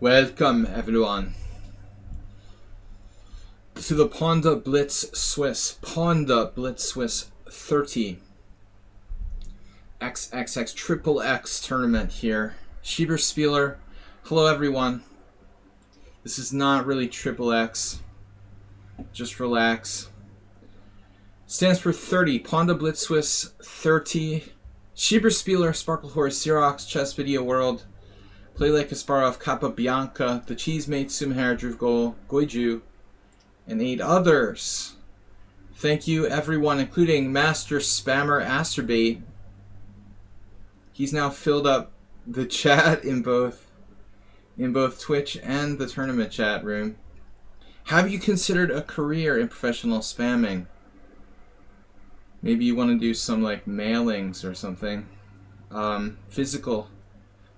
Welcome everyone to the Pawnda Blitz Swiss. Pawnda Blitz Swiss 30 XXX Triple X tournament here. Schieber Spieler. Hello everyone. This is not really Triple X. Just relax. Stands for 30. Pawnda Blitz Swiss 30. Schieber Spieler, Sparkle Horse, Xerox, Chess Video World. Play like Kasparov, Kappa Bianca, The Cheesemate, Sumher, Druvgol, Goiju, and 8 others. Thank you everyone, including Master Spammer Asterbait. He's now filled up the chat in both Twitch and the tournament chat room. Have you considered a career in professional spamming? Maybe you want to do some like mailings or something.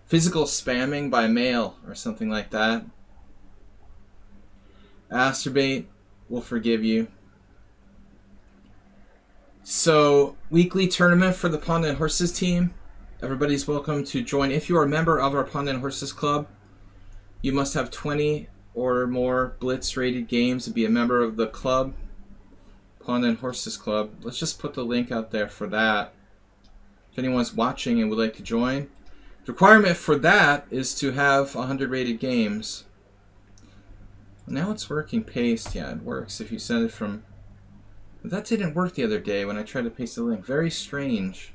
Physical spamming by mail or something like that. Asterbait, we'll forgive you. So, weekly tournament for the Pawnda and Horses team. Everybody's welcome to join. If you are a member of our Pawnda and Horses club, you must have 20 or more Blitz rated games to be a member of the club. Pawnda and Horses club. Let's just put the link out there for that. If anyone's watching and would like to join. The requirement for that is to have 100 rated games. Now it's working paste. Yeah, it works if you send it from... But that didn't work the other day when I tried to paste the link. Very strange.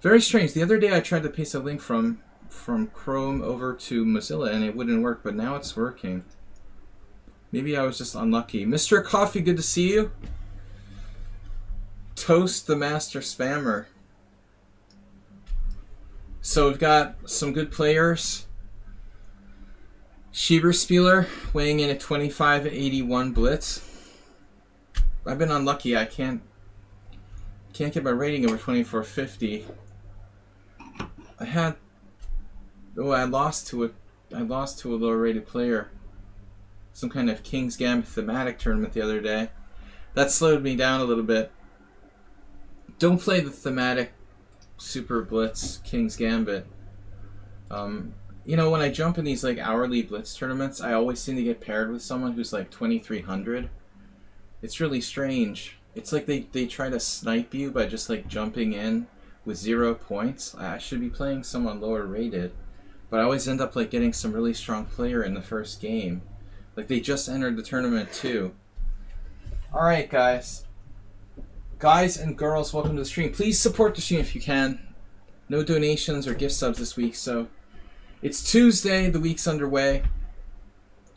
Very strange. The other day I tried to paste a link from Chrome over to Mozilla and it wouldn't work, but now it's working. Maybe I was just unlucky. Mr. Coffee, good to see you. Toast the Master Spammer. So we've got some good players. Schieber Spieler weighing in at 2581 Blitz. I've been unlucky. I can't get my rating over 2450. I lost to a lower rated player. Some kind of King's Gambit thematic tournament the other day. That slowed me down a little bit. Don't play the thematic Super Blitz King's Gambit. You know, when I jump in these like hourly Blitz tournaments, I always seem to get paired with someone who's like 2300. It's really strange. It's like they try to snipe you by just like jumping in with 0 points. I should be playing someone lower rated, but I always end up like getting some really strong player in the first game. Like they just entered the tournament too. Alright guys. Guys and girls, welcome to the stream. Please support the stream if you can. No donations or gift subs this week, so it's Tuesday, the week's underway.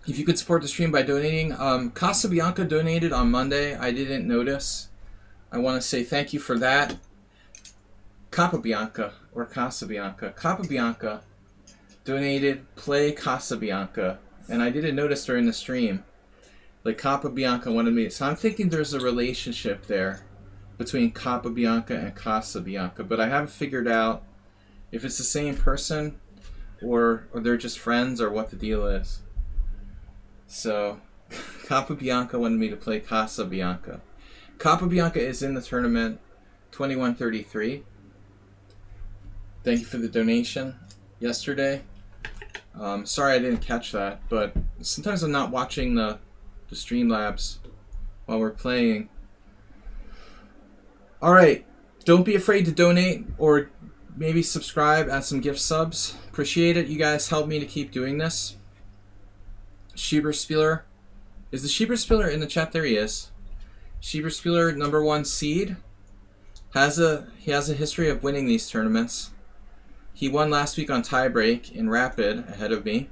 If you could support the stream by donating. Casa Bianca donated on Monday. I didn't notice. I want to say thank you for that. Kappa Bianca, or Casa Bianca. Kappa Bianca donated Play Casa Bianca, and I didn't notice during the stream. Like Kappa Bianca wanted me, so I'm thinking there's a relationship there between Kappa Bianca and Casa Bianca, but I haven't figured out if it's the same person or they're just friends or what the deal is. So, Kappa Bianca wanted me to play Casa Bianca. Kappa Bianca is in the tournament, 2133. Thank you for the donation yesterday. Sorry I didn't catch that, but sometimes I'm not watching the Streamlabs while we're playing. Alright, don't be afraid to donate or maybe subscribe, add some gift subs. Appreciate it. You guys help me to keep doing this. Schieber Spieler. Is the Schieber Spieler in the chat? There he is. Schieber Spieler, #1 seed. He has a history of winning these tournaments. He won last week on tiebreak in Rapid ahead of me.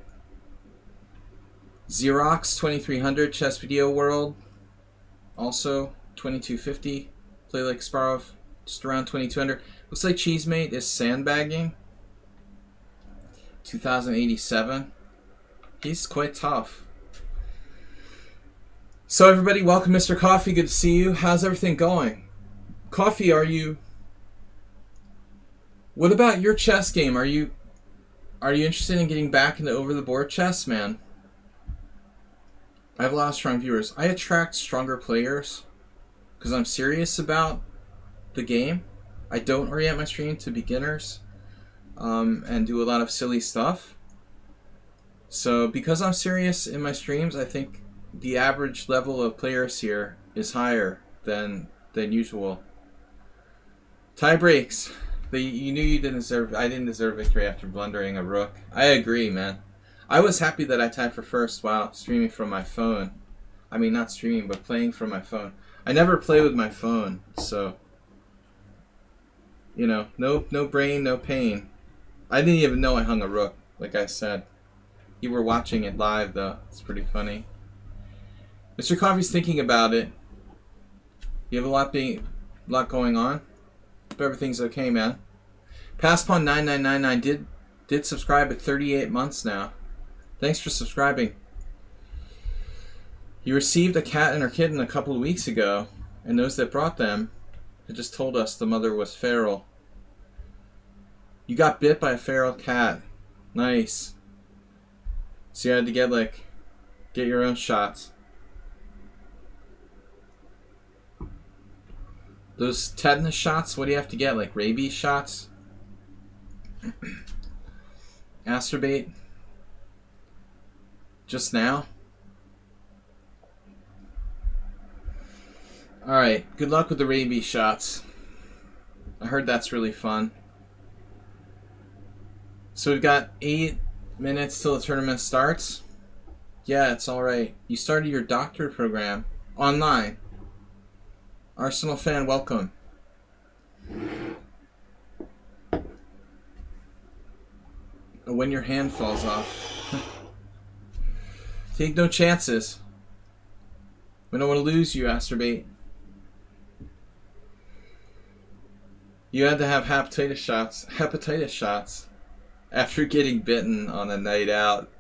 Xerox 2300, Chess Video World. Also 2250. Play like Kasparov, just around 2200. Looks like Cheesemate is sandbagging. 2087. He's quite tough. So everybody, welcome Mr. Coffee. Good to see you. How's everything going? Coffee, what about your chess game? Are you interested in getting back into over-the-board chess, man? I have a lot of strong viewers. I attract stronger players because I'm serious about the game. I don't orient my stream to beginners and do a lot of silly stuff. So because I'm serious in my streams, I think the average level of players here is higher than usual. Tie breaks. You knew you didn't deserve. I didn't deserve victory after blundering a rook. I agree, man. I was happy that I tied for first while streaming from my phone. I mean, not streaming, but playing from my phone. I never play with my phone, so you know, no brain, no pain. I didn't even know I hung a rook, like I said. You were watching it live, though. It's pretty funny. Mr. Coffee's thinking about it. You have a lot going on. Hope everything's okay, man. Passpawn 9999 did subscribe at 38 months now. Thanks for subscribing. He received a cat and her kitten a couple of weeks ago, and those that brought them had just told us the mother was feral. You got bit by a feral cat. Nice. So you had to get your own shots. Those tetanus shots, what do you have to get? Like rabies shots? Masturbate? Just now? Alright, good luck with the rabies shots. I heard that's really fun. So we've got 8 minutes till the tournament starts. Yeah, it's alright. You started your doctor program online. Arsenal fan, welcome. When your hand falls off. Take no chances. We don't want to lose you, Asterbait. You had to have hepatitis shots after getting bitten on a night out.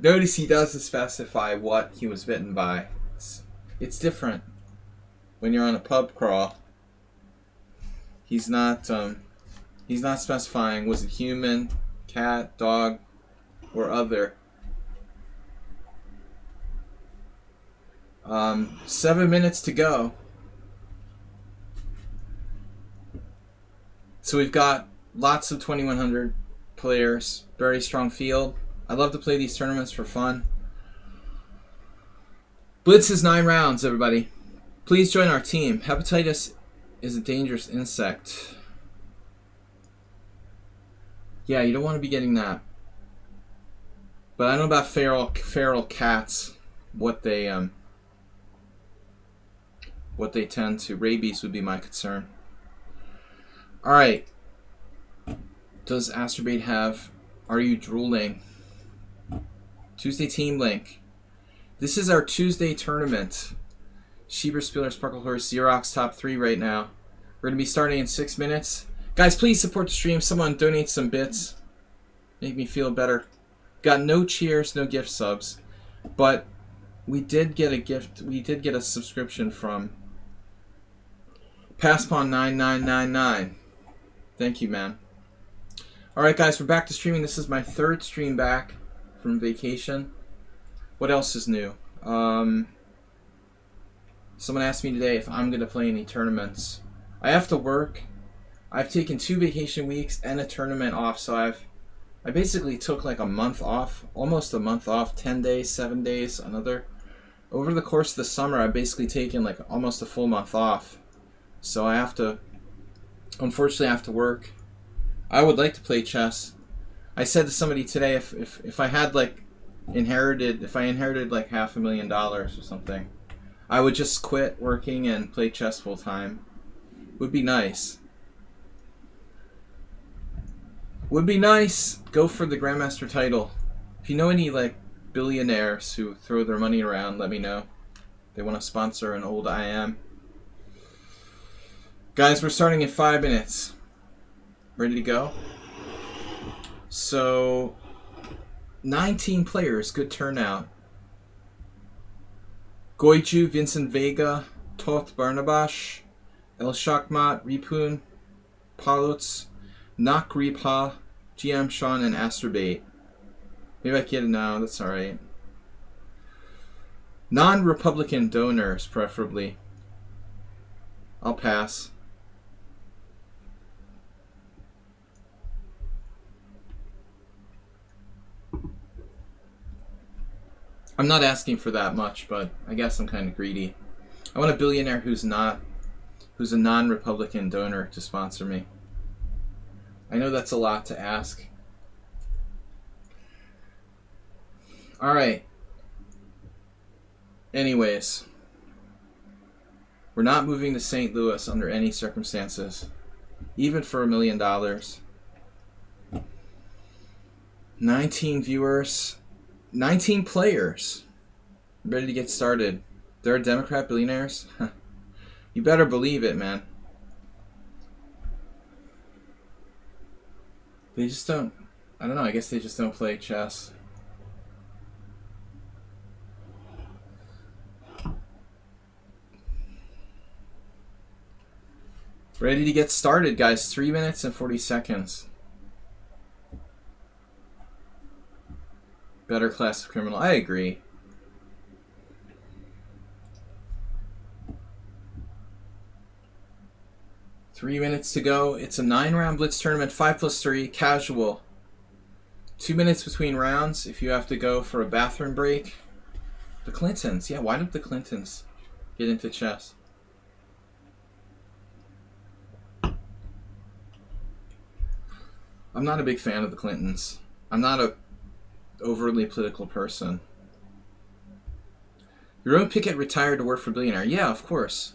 Notice he doesn't specify what he was bitten by. It's different when you're on a pub crawl. He's not specifying was it human, cat, dog, or other. 7 minutes to go. So we've got lots of 2100 players, very strong field. I love to play these tournaments for fun. Blitz is 9 rounds, everybody. Please join our team. Hepatitis is a dangerous insect. Yeah, you don't want to be getting that. But I don't know about feral cats. What they tend to. Rabies would be my concern. Alright. Does Asterbait have Are You Drooling? Tuesday team link. This is our Tuesday tournament. Schieber, Spieler, Sparkle Horse, Xerox top 3 right now. We're going to be starting in 6 minutes. Guys, please support the stream. Someone donate some bits. Make me feel better. Got no cheers, no gift subs. But we did get a gift. We did get a subscription from Passpawn 9999. Thank you, man. Alright, guys, we're back to streaming. This is my 3rd stream back from vacation. What else is new? Someone asked me today if I'm going to play any tournaments. I have to work. I've taken 2 vacation weeks and a tournament off, so I basically took like a month off, almost a month off, 10 days, 7 days, another. Over the course of the summer, I've basically taken like almost a full month off. So I have to, unfortunately, I have to work. I would like to play chess. I said to somebody today, if I had like inherited like $500,000 or something, I would just quit working and play chess full time. Would be nice. Would be nice. Go for the Grandmaster title. If you know any like billionaires who throw their money around, let me know. They want to sponsor an old IM. Guys, we're starting in 5 minutes. Ready to go? So, 19 players, good turnout. Goichu, Vincent Vega, Toth Barnabash, El Shakmat, Ripun, Palutz, Nak Ripha, GM Sean, and Asterbait. Maybe I can get it now, that's alright. Non-Republican donors, preferably. I'll pass. I'm not asking for that much, but I guess I'm kind of greedy. I want a billionaire who's a non-Republican donor to sponsor me. I know that's a lot to ask. All right. Anyways, we're not moving to St. Louis under any circumstances, even for $1 million. 19 viewers, 19 players. Ready to get started. There are Democrat billionaires? You better believe it, man. They just don't, I don't know, I guess they just don't play chess. Ready to get started, guys. 3 minutes and 40 seconds. Better class of criminal. I agree. Three minutes to go. It's a 9-round Blitz tournament, 5+3, casual. 2 minutes between rounds if you have to go for a bathroom break. The Clintons. Yeah, why did the Clintons get into chess? I'm not a big fan of the Clintons. I'm not a overly political person. Jerome Pickett retired to work for Billionaire. Yeah, of course.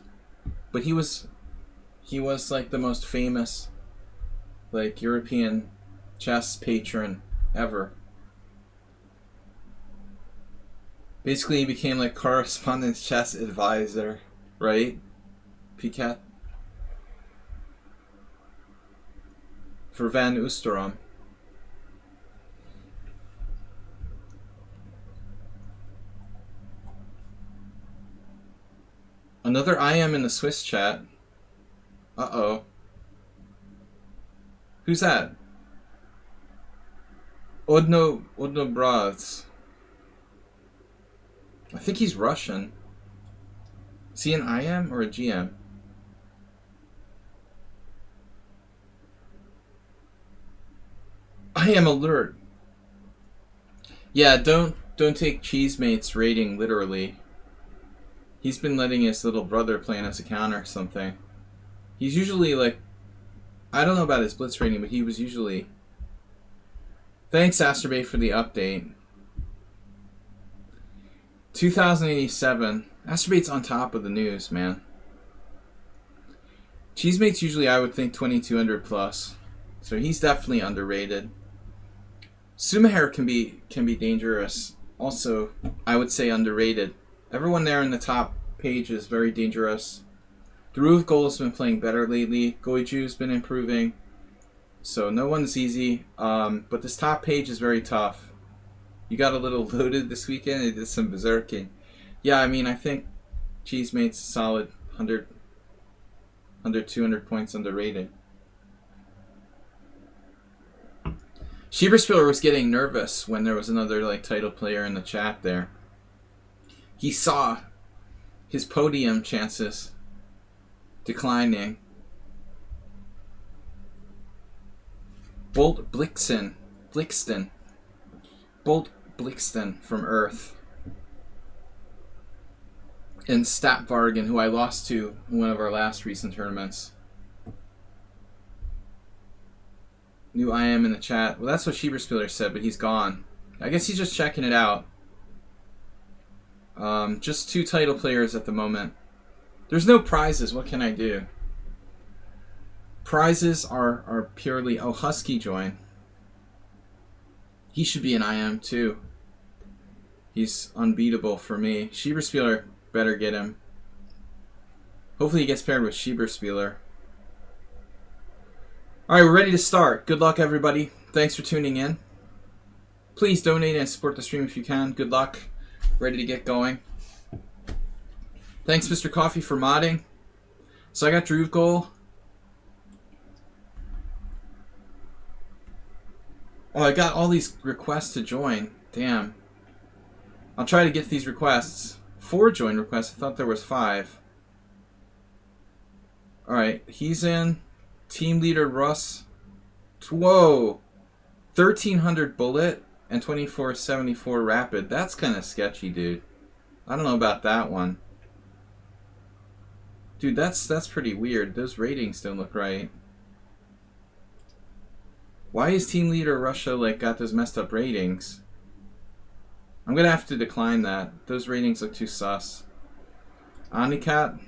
But he was like the most famous like European chess patron ever. Basically he became like correspondence chess advisor, right? Pickett. For Van Oosterom. Another IM in the Swiss chat. Uh-oh. Who's that? Odno Braz. I think he's Russian. Is he an IM or a GM? I am alert. Yeah, don't take Cheesemate's rating literally. He's been letting his little brother play on his account or something. He's usually like, I don't know about his Blitz rating, but he was usually. Thanks, Asterbay, for the update. 2087. Asterbay's on top of the news, man. Cheesemate's usually, I would think, 2200 plus. So he's definitely underrated. Sumaher can be dangerous. Also, I would say underrated. Everyone there in the top page is very dangerous. Dhruv Goal's been playing better lately. Goiju's been improving. So no one's easy. But this top page is very tough. You got a little loaded this weekend. It did some berserking. Yeah, I mean, I think Cheesemate's solid 100, under 200 points underrated. Schieberspieler was getting nervous when there was another like title player in the chat there. He saw his podium chances declining. Bolt Blixen from Earth. And Statvargen, who I lost to in one of our last recent tournaments. New IM in the chat. Well, that's what Schieberspieler said, but he's gone. I guess he's just checking it out. Just 2 title players at the moment. There's no prizes. What can I do? Prizes are purely... Oh, Husky join. He should be an IM too. He's unbeatable for me. Schieberspieler, better get him. Hopefully he gets paired with Schieberspieler. Alright, we're ready to start. Good luck, everybody. Thanks for tuning in. Please donate and support the stream if you can. Good luck. Ready to get going. Thanks, Mr. Coffee, for modding. So I got Dhruv Goal. Oh, I got all these requests to join. Damn. I'll try to get these requests. 4 join requests. I thought there was 5. Alright, he's in. Team leader Russ. Whoa. 1300 bullet and 2474 rapid. That's kind of sketchy, dude. I don't know about that one. Dude, that's pretty weird. Those ratings don't look right. Why is team leader Russia like got those messed up ratings? I'm gonna have to decline that. Those ratings look too sus. Anikat?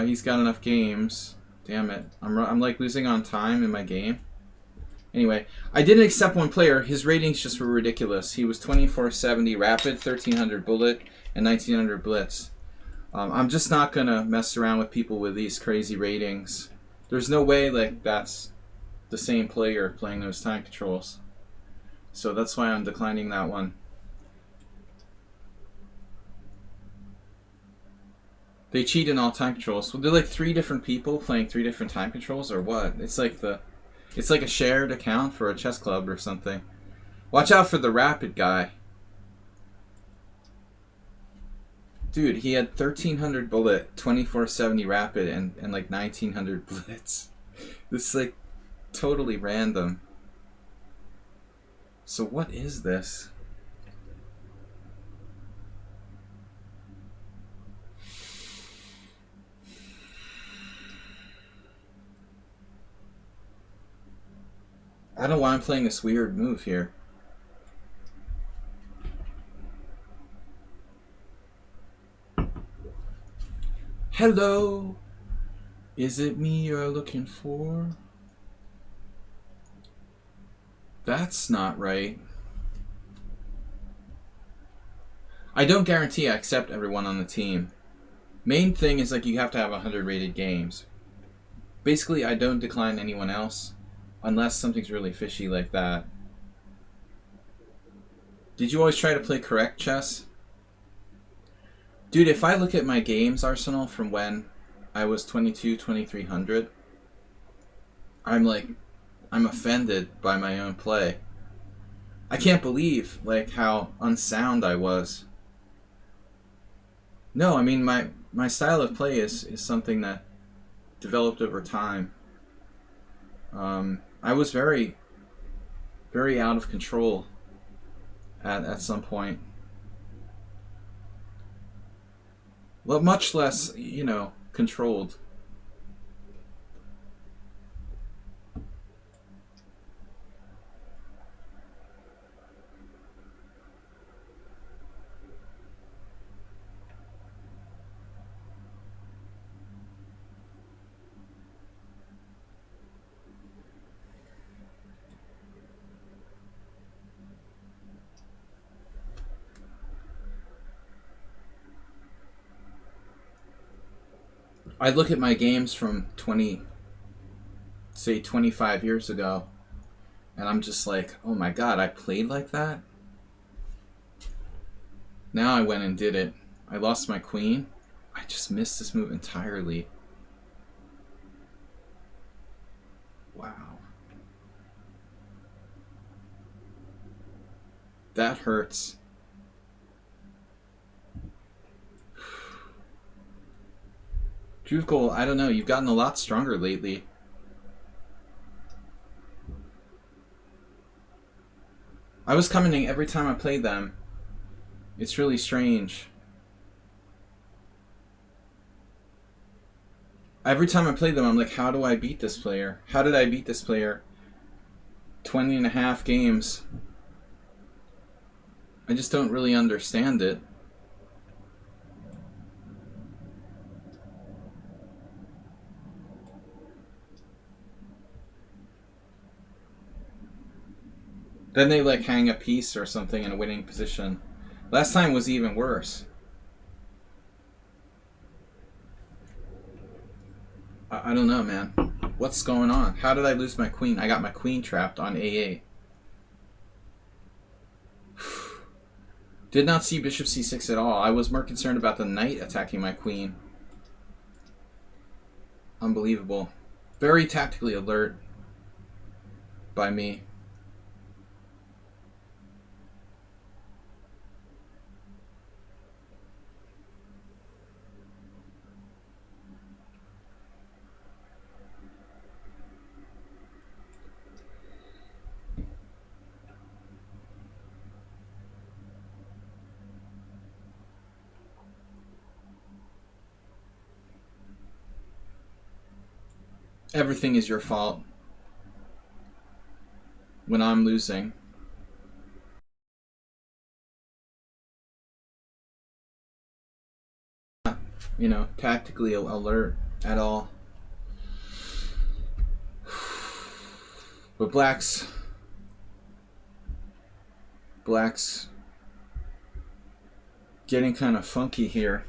He's got enough games. Damn it. I'm like losing on time in my game. Anyway, I didn't accept one player. His ratings just were ridiculous. He was 2470 rapid, 1300 bullet, and 1900 blitz. I'm just not gonna mess around with people with these crazy ratings. There's no way like that's the same player playing those time controls. So that's why I'm declining that one. They cheat in all time controls. Well, they're like 3 different people playing 3 different time controls, or what? It's like a shared account for a chess club or something. Watch out for the rapid guy. Dude, he had 1300 bullet, 2470 rapid, and like 1900 blitz. This is like totally random. So what is this? I don't know why I'm playing this weird move here. Hello, is it me you're looking for? That's not right. I don't guarantee I accept everyone on the team. Main thing is like you have to have 100 rated games. Basically, I don't decline anyone else unless something's really fishy like that. Did you always try to play correct chess? Dude, if I look at my games arsenal from when I was 2300, I'm offended by my own play. I can't believe like how unsound I was. No, I mean my style of play is something that developed over time. I was very, very out of control at some point. Well, much less, you know, controlled. I look at my games from 25 years ago, and I'm just like, oh my god, I played like that? Now I went and did it. I lost my queen. I just missed this move entirely. Wow. That hurts. Juve, I don't know, you've gotten a lot stronger lately. I was commenting every time I played them. It's really strange. Every time I play them, I'm like, how do I beat this player? How did I beat this player? 20 and a half games. I just don't really understand it. Then they like hang a piece or something in a winning position. Last time was even worse. I don't know, man. What's going on? How did I lose my queen? I got my queen trapped on A8. Did not see bishop c6 at all. I was more concerned about the knight attacking my queen. Unbelievable. Very tactically alert by me. Everything is your fault when I'm losing. You know, tactically alert at all. But Black's getting kind of funky here.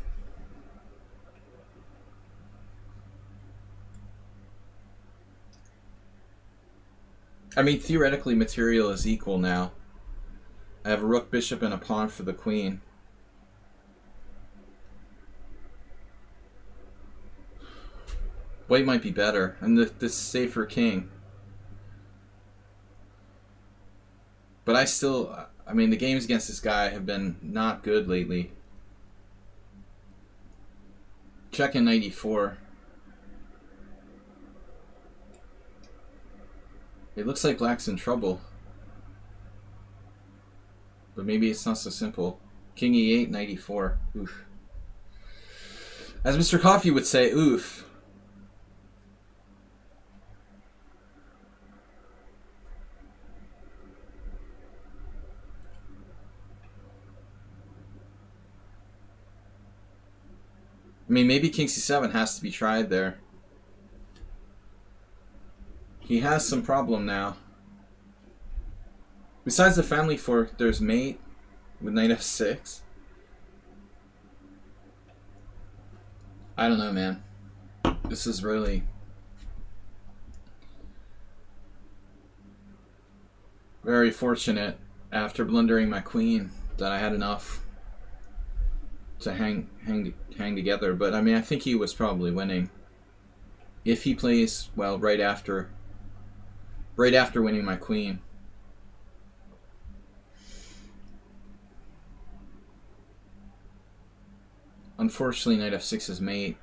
I mean, theoretically, material is equal now. I have a rook, bishop, and a pawn for the queen. White might be better, and the safer king. But I mean, the games against this guy have been not good lately. Check in 94. It looks like Black's in trouble. But maybe it's not so simple. King E8, 94. Oof. As Mr. Coffee would say, oof. I mean, maybe King C7 has to be tried there. He has some problem now. Besides the family fork, there's mate with knight f6. I don't know, man. This is really very fortunate after blundering my queen that I had enough to hang together. But I mean, I think he was probably winning if he plays well right after winning my queen. Unfortunately, knight f6 is mate.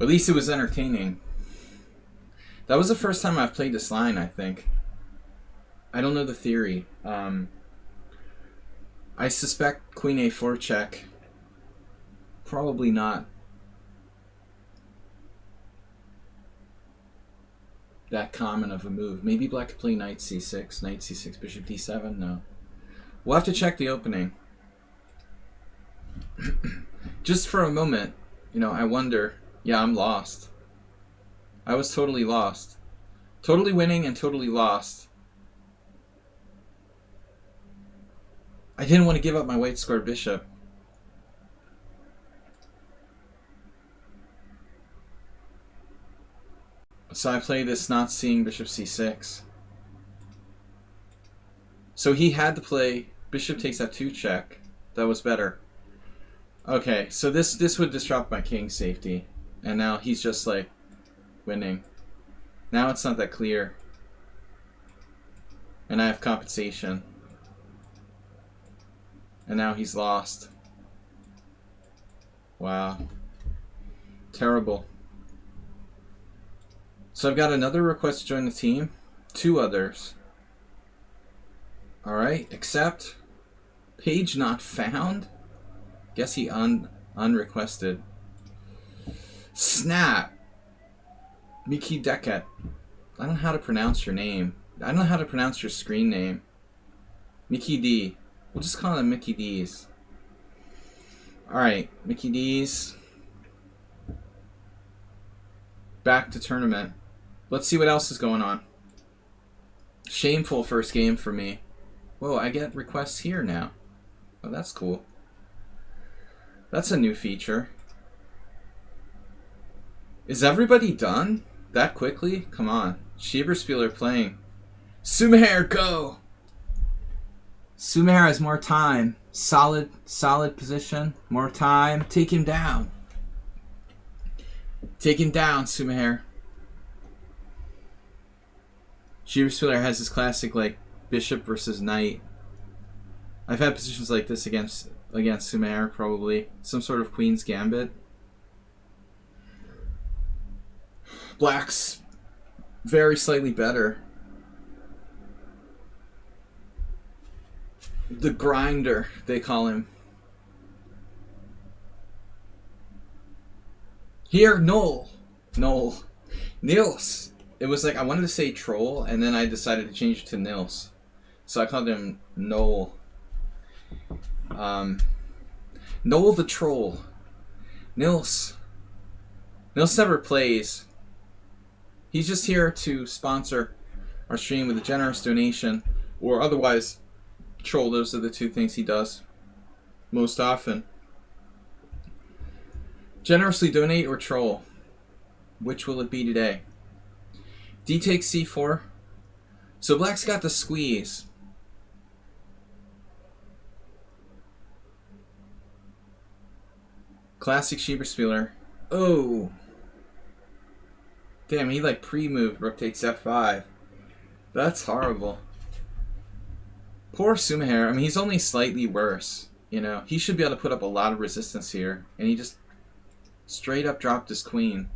At least it was entertaining. That was the first time I've played this line, I think. I don't know the theory. I suspect queen a4 check. Probably not that common of a move. Maybe Black could play knight c6, bishop d7. No. We'll have to check the opening. Just for a moment, you know, I wonder. Yeah, I'm lost. I was totally lost. Totally winning and totally lost. I didn't want to give up my white squared bishop. So I play this not seeing bishop c6. So he had to play bishop takes f2 check. That was better. Okay, so this would disrupt my king's safety. And now he's just like winning. Now it's not that clear. And I have compensation. And now he's lost. Wow. Terrible. So I've got another request to join the team. 2 others. Alright, accept. Page not found? Guess he unrequested. Snap! Miki Deket. I don't know how to pronounce your name. I don't know how to pronounce your screen name. Mickey D. We'll just call him Mickey D's. Alright, Mickey D's. Back to tournament. Let's see what else is going on. Shameful first game for me. Whoa, I get requests here now. Oh, that's cool. That's a new feature. Is everybody done that quickly? Come on. Schieberspieler playing. Sumair, go! Sumair has more time. Solid position. More time. Take him down. Take him down, Sumair. Schieberspieler has his classic, like, bishop versus knight. I've had positions like this against Sumair, probably. Some sort of queen's gambit. Black's very slightly better. The grinder, they call him. Here, Noel. Nils. It was like I wanted to say troll, and then I decided to change it to Nils. So I called him Noel. Noel the troll. Nils never plays. He's just here to sponsor our stream with a generous donation, or otherwise troll. Those are the two things he does most often. Generously donate or troll. Which will it be today? D takes c4. So black's got the squeeze. Classic Schieber spieler. Oh. Damn, he like pre-moved rook takes f5. That's horrible. Poor Sumaher. I mean, he's only slightly worse. You know, he should be able to put up a lot of resistance here. And he just straight up dropped his queen.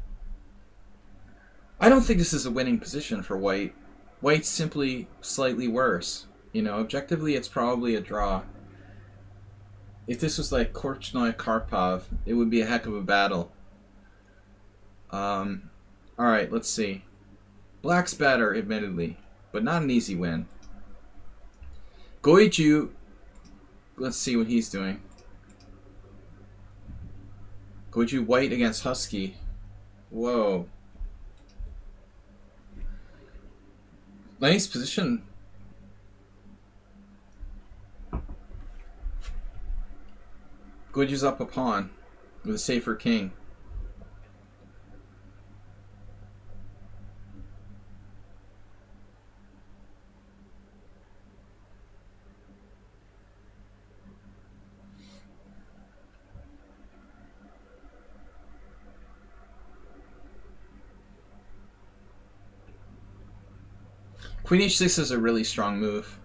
I don't think this is a winning position for white. White's simply slightly worse. You know, objectively, it's probably a draw. If this was like Korchnoi-Karpov, it would be a heck of a battle. Alright, let's see. Black's better, admittedly, but not an easy win. Goiju, let's see what he's doing. Goiju white against Husky. Whoa. Nice position. Goju's up a pawn with a safer king. Queen h6 is a really strong move.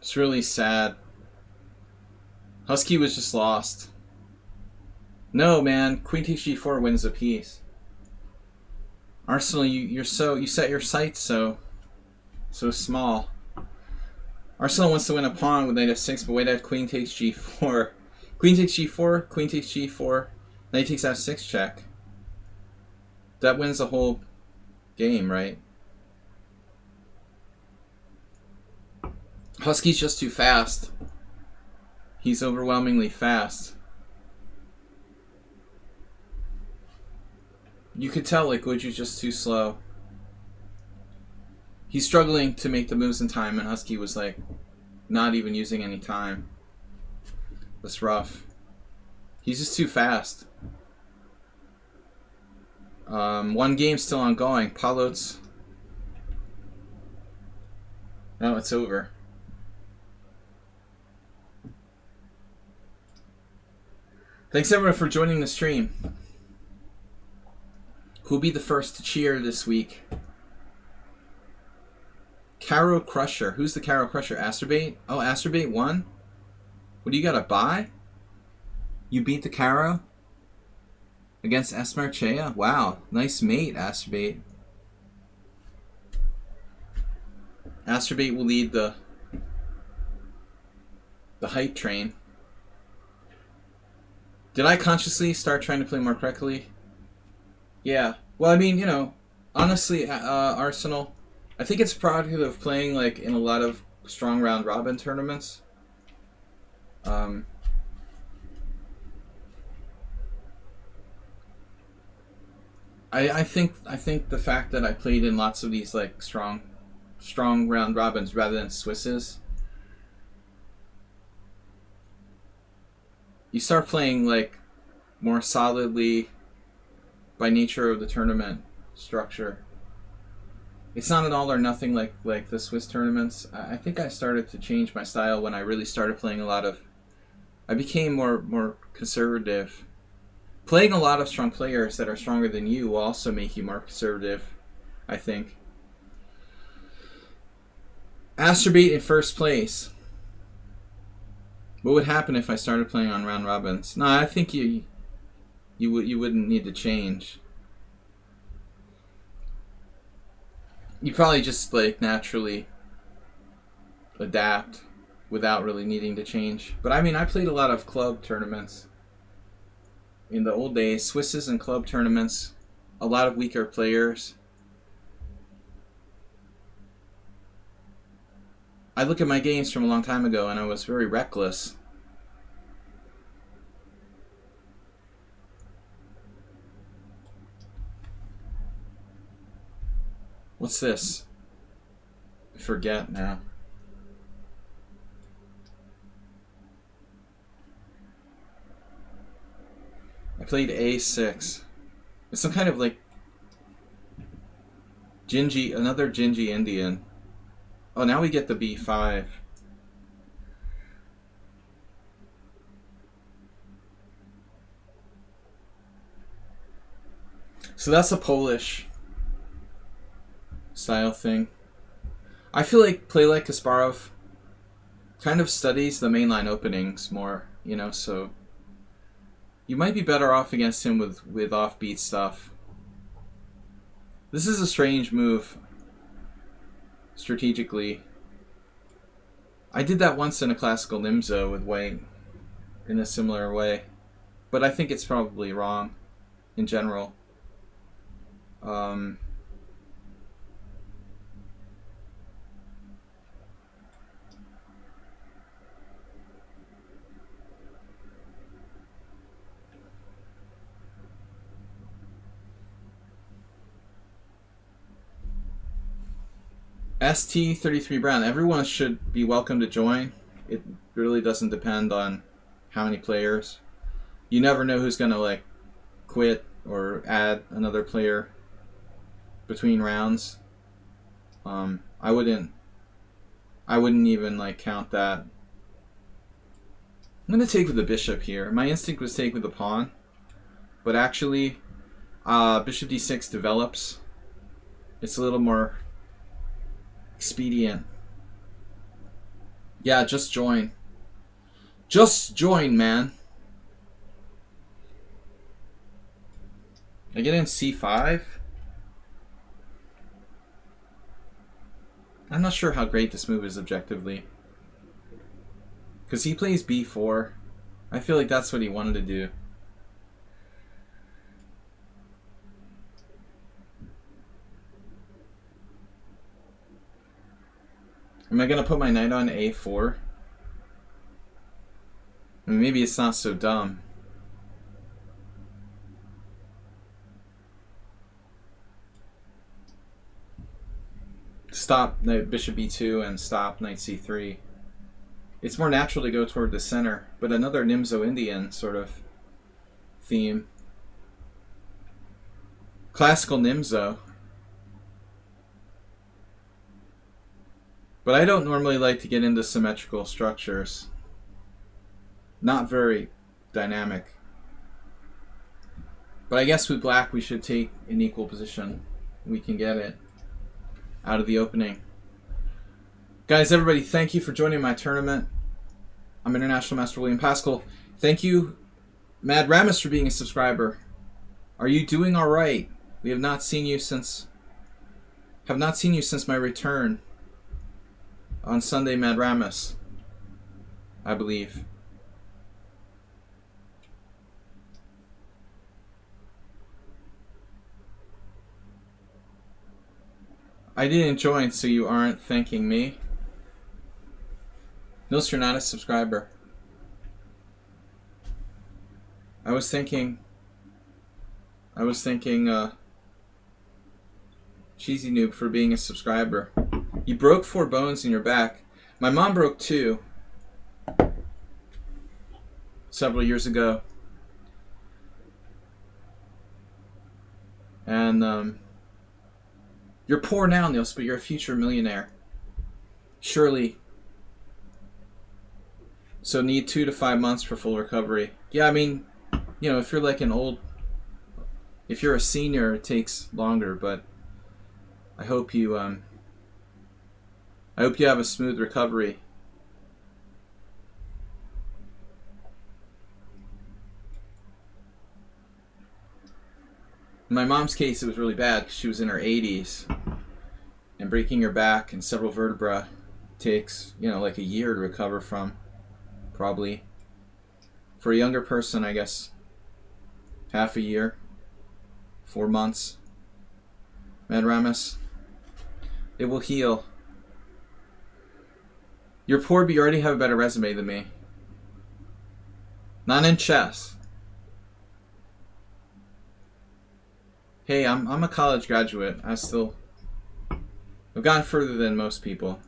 It's really sad. Husky was just lost. No, man. Queen takes g4 wins a piece. Arsenal, you set your sights so small. Arsenal wants to win a pawn with knight f6, but wait at queen takes g4. Queen takes g4, queen takes g4, knight takes f6 check. That wins the whole game, right? Husky's just too fast. He's overwhelmingly fast. You could tell like Goju's just too slow. He's struggling to make the moves in time, and Husky was like not even using any time. That's rough. He's just too fast. One game's still ongoing. Palot's. No, it's over. Thanks everyone for joining the stream. Who'll be the first to cheer this week? Caro Crusher. Who's the Caro Crusher? Asterbait? Oh, Asterbait won? What do you got, a buy? You beat the Caro? Against Esmarchea? Wow. Nice mate, Asterbait. Asterbait will lead the hype train. Did I consciously start trying to play more correctly? Yeah. Well, I mean, you know, honestly, Arsenal, I think it's a product of playing like in a lot of strong round robin tournaments. I think the fact that I played in lots of these like strong round robins rather than Swisses, you start playing like more solidly by nature of the tournament structure. It's not an all or nothing like the Swiss tournaments. I think I started to change my style when I really started playing a lot of. I became more conservative. Playing a lot of strong players that are stronger than you will also make you more conservative, I think. Astrobate in first place. What would happen if I started playing on round robins? No, I think you wouldn't need to change. You probably just like naturally adapt without really needing to change. But I mean, I played a lot of club tournaments in the old days, Swisses and club tournaments, a lot of weaker players. I look at my games from a long time ago and I was very reckless. What's this? I forget now. I played A6. It's some kind of like another Gingy Indian. Oh, now we get the B5. So that's a Polish style thing. I feel like Play Like Kasparov kind of studies the mainline openings more, you know, so you might be better off against him with offbeat stuff. This is a strange move strategically. I did that once in a classical Nimzo with white in a similar way, but I think it's probably wrong in general. ST33 Brown. Everyone should be welcome to join. It really doesn't depend on how many players. You never know who's gonna like quit or add another player between rounds. I wouldn't even like count that. I'm gonna take with the bishop here. My instinct was take with the pawn, but actually, bishop d6 develops. It's a little more expedient. Yeah, just join. Just join, man. I get in c5. I'm not sure how great this move is objectively. Because he plays b4. I feel like that's what he wanted to do. Am I going to put my knight on a4? I mean, maybe it's not so dumb. Stop knight bishop b2 and stop knight c3. It's more natural to go toward the center, but another Nimzo Indian sort of theme. Classical Nimzo. But I don't normally like to get into symmetrical structures. Not very dynamic. But I guess with black we should take an equal position. We can get it out of the opening. Guys, everybody, thank you for joining my tournament. I'm International Master William Paschall. Thank you, Mad Ramus, for being a subscriber. Are you doing all right? We have not seen you since my return on Sunday, Mad Ramus, I believe. I didn't join, so you aren't thanking me. Nils, you're not a subscriber. I was thinking Cheesy Noob, for being a subscriber. You broke 4 bones in your back. My mom broke 2 several years ago. And you're poor now, Niels, but you're a future millionaire. Surely. So need 2 to 5 months for full recovery. Yeah, I mean, you know, if you're like if you're a senior, it takes longer, but I hope you have a smooth recovery. In my mom's case, it was really bad because she was in her 80s, and breaking her back and several vertebrae takes, you know, like a year to recover from, probably. For a younger person, I guess, half a year, 4 months. Mad Ramus, it will heal. You're poor, but you already have a better resume than me. Not in chess. Hey, I'm a college graduate. I've gone further than most people.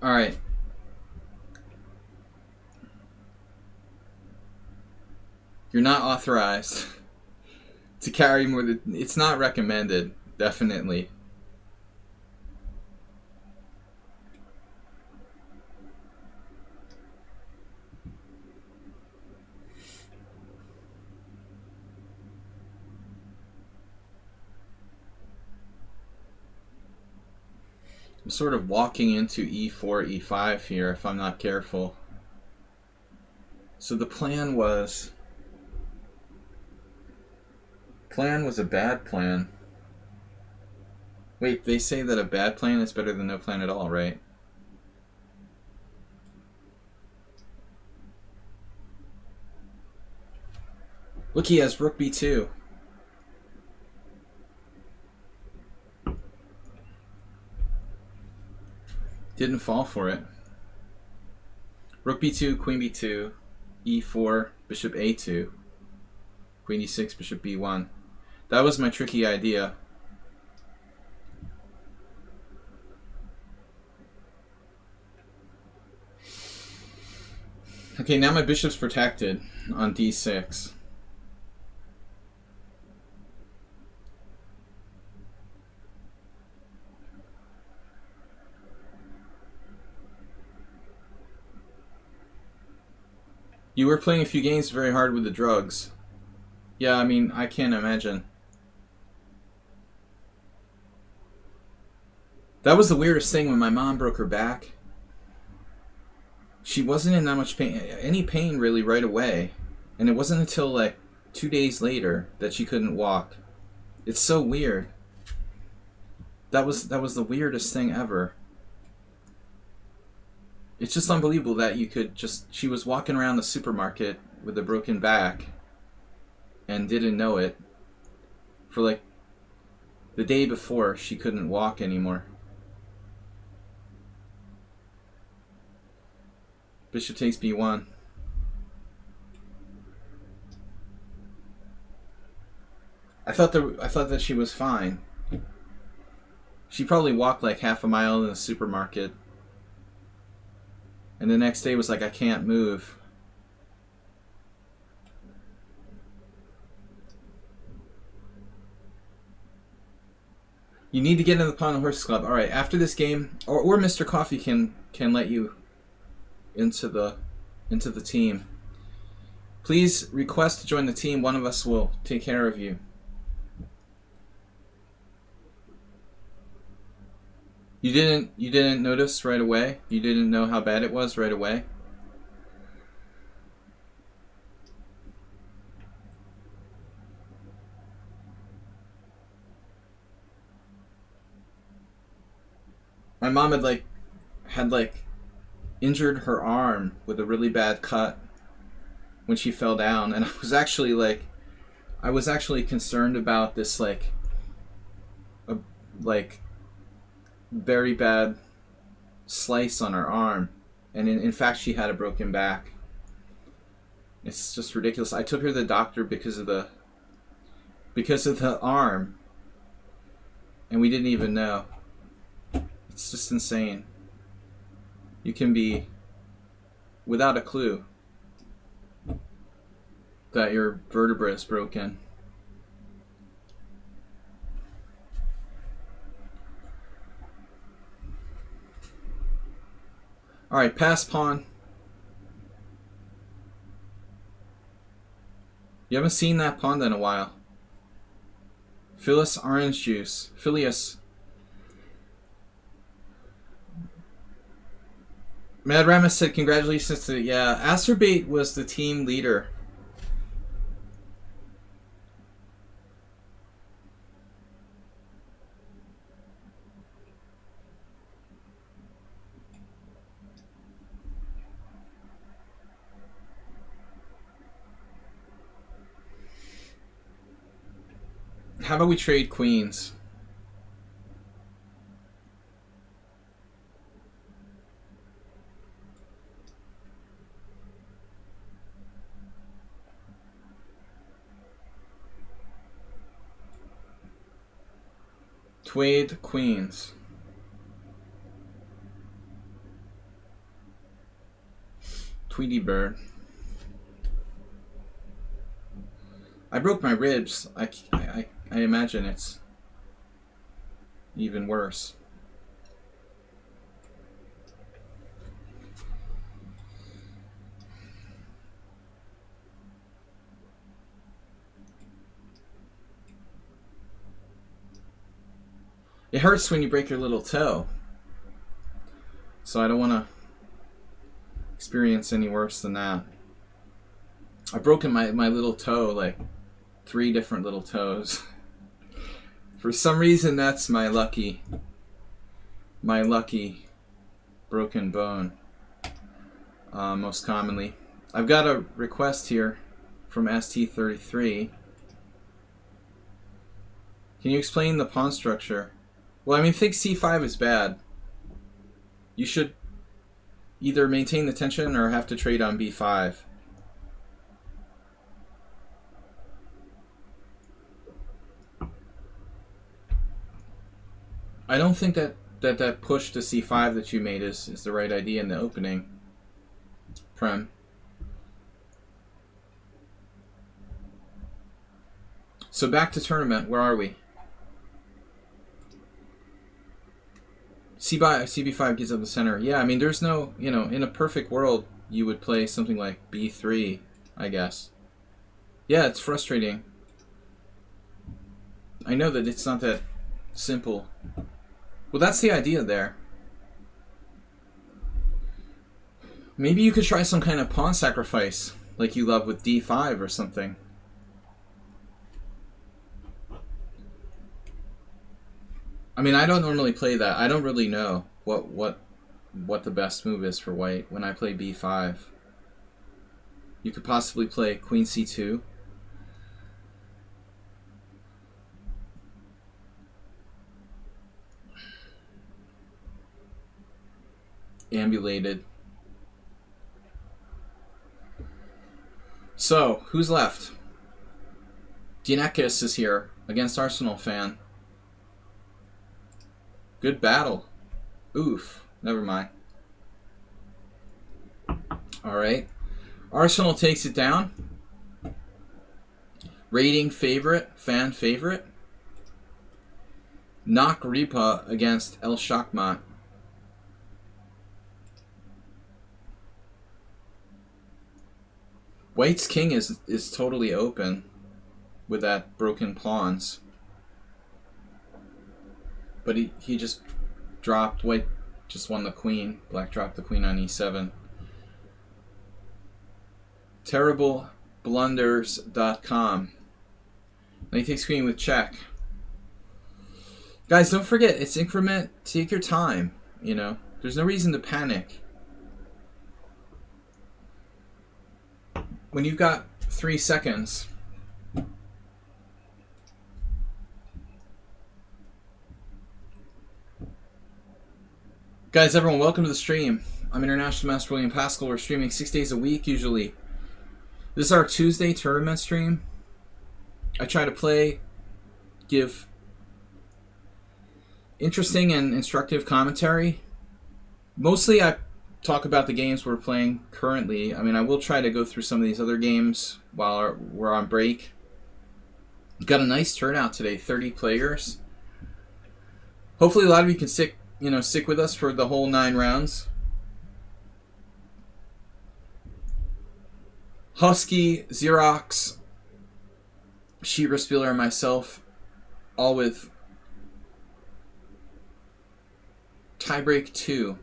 Alright. You're not authorized to carry more than... It's not recommended, definitely. I'm sort of walking into e4, e5 here if I'm not careful. So the plan was a bad plan. Wait, they say that a bad plan is better than no plan at all, right? Look, he has rook b2. Didn't fall for it. Rook b2, queen b2, e4, bishop a2, queen e6, bishop b1. That was my tricky idea. Okay, now my bishop's protected on d6. You were playing a few games very hard with the drugs. Yeah, I mean, I can't imagine. That was the weirdest thing when my mom broke her back. She wasn't in that much pain, any pain really, right away. And it wasn't until like 2 days later that she couldn't walk. It's so weird. That was the weirdest thing ever. It's just unbelievable that you could just... She was walking around the supermarket with a broken back and didn't know it for like the day before she couldn't walk anymore. Bishop takes b1. I thought that she was fine. She probably walked like half a mile in the supermarket. And the next day was like, I can't move. You need to get in the Pawn and Horse Club. Alright, after this game, or Mr. Coffee can let you into the team. Please request to join the team. One of us will take care of you. You didn't notice right away? You didn't know how bad it was right away? My mom had injured her arm with a really bad cut when she fell down, and I was actually concerned about this very bad slice on her arm, and in fact she had a broken back. It's just ridiculous. I took her to the doctor because of the because of the arm. And we didn't even know. It's just insane. You can be without a clue that your vertebra is broken. Alright, pass pawn. You haven't seen that Pawnda in a while. Phyllis orange juice. Phileas. Mad Ramus said congratulations to... Yeah, Asterbait was the team leader. How about we trade queens? Trade queens. Tweety bird. I broke my ribs. I imagine it's even worse. It hurts when you break your little toe. So I don't want to experience any worse than that. I've broken my little toe, like 3 different little toes. For some reason, that's my lucky broken bone, most commonly. I've got a request here from ST33. Can you explain the pawn structure? Well, I mean, think C5 is bad. You should either maintain the tension or have to trade on B5. I don't think that push to C5 that you made is the right idea in the opening. Prem. So back to tournament. Where are we? CB5 gives up the center. Yeah, I mean, there's no, in a perfect world, you would play something like B3, I guess. Yeah, it's frustrating. I know that it's not that simple. Well, that's the idea there. Maybe you could try some kind of pawn sacrifice, like you love with D5 or something. I mean, I don't normally play that. I don't really know what the best move is for white when I play B5. You could possibly play Queen C2. Ambulated. So, who's left? Dianakis is here against Arsenal fan. Good battle. Oof. Never mind. Alright. Arsenal takes it down. Rating favorite. Fan favorite. Knock Ripa against El Shakmat. White's king is totally open with that broken pawns. But he just dropped. White just won the queen. Black dropped the queen on e7. TerribleBlunders.com. Now he takes queen with check. Guys, don't forget, it's increment. Take your time. There's no reason to panic. When you've got 3 seconds. Guys, everyone, welcome to the stream. I'm International Master William Paschall. We're streaming 6 days a week, usually. This is our Tuesday tournament stream. I try to give interesting and instructive commentary. Mostly I talk about the games we're playing currently. I mean, I will try to go through some of these other games while we're on break. Got a nice turnout today, 30 players. Hopefully a lot of you can stick with us for the whole 9 rounds. Husky, Xerox, Schieber, and myself, all with tiebreak 2.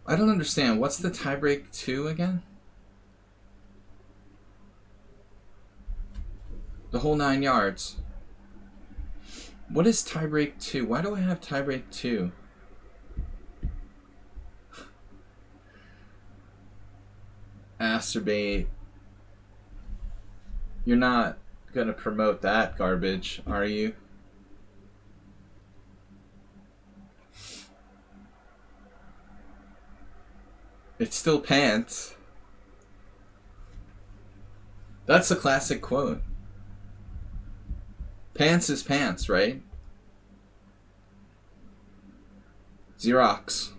I don't understand. What's the tiebreak 2 again? The whole 9 yards. What is tiebreak 2? Why do I have tiebreak 2? Masturbate. You're not gonna promote that garbage, are you? It's still pants. That's a classic quote. Pants is pants, right? Xerox.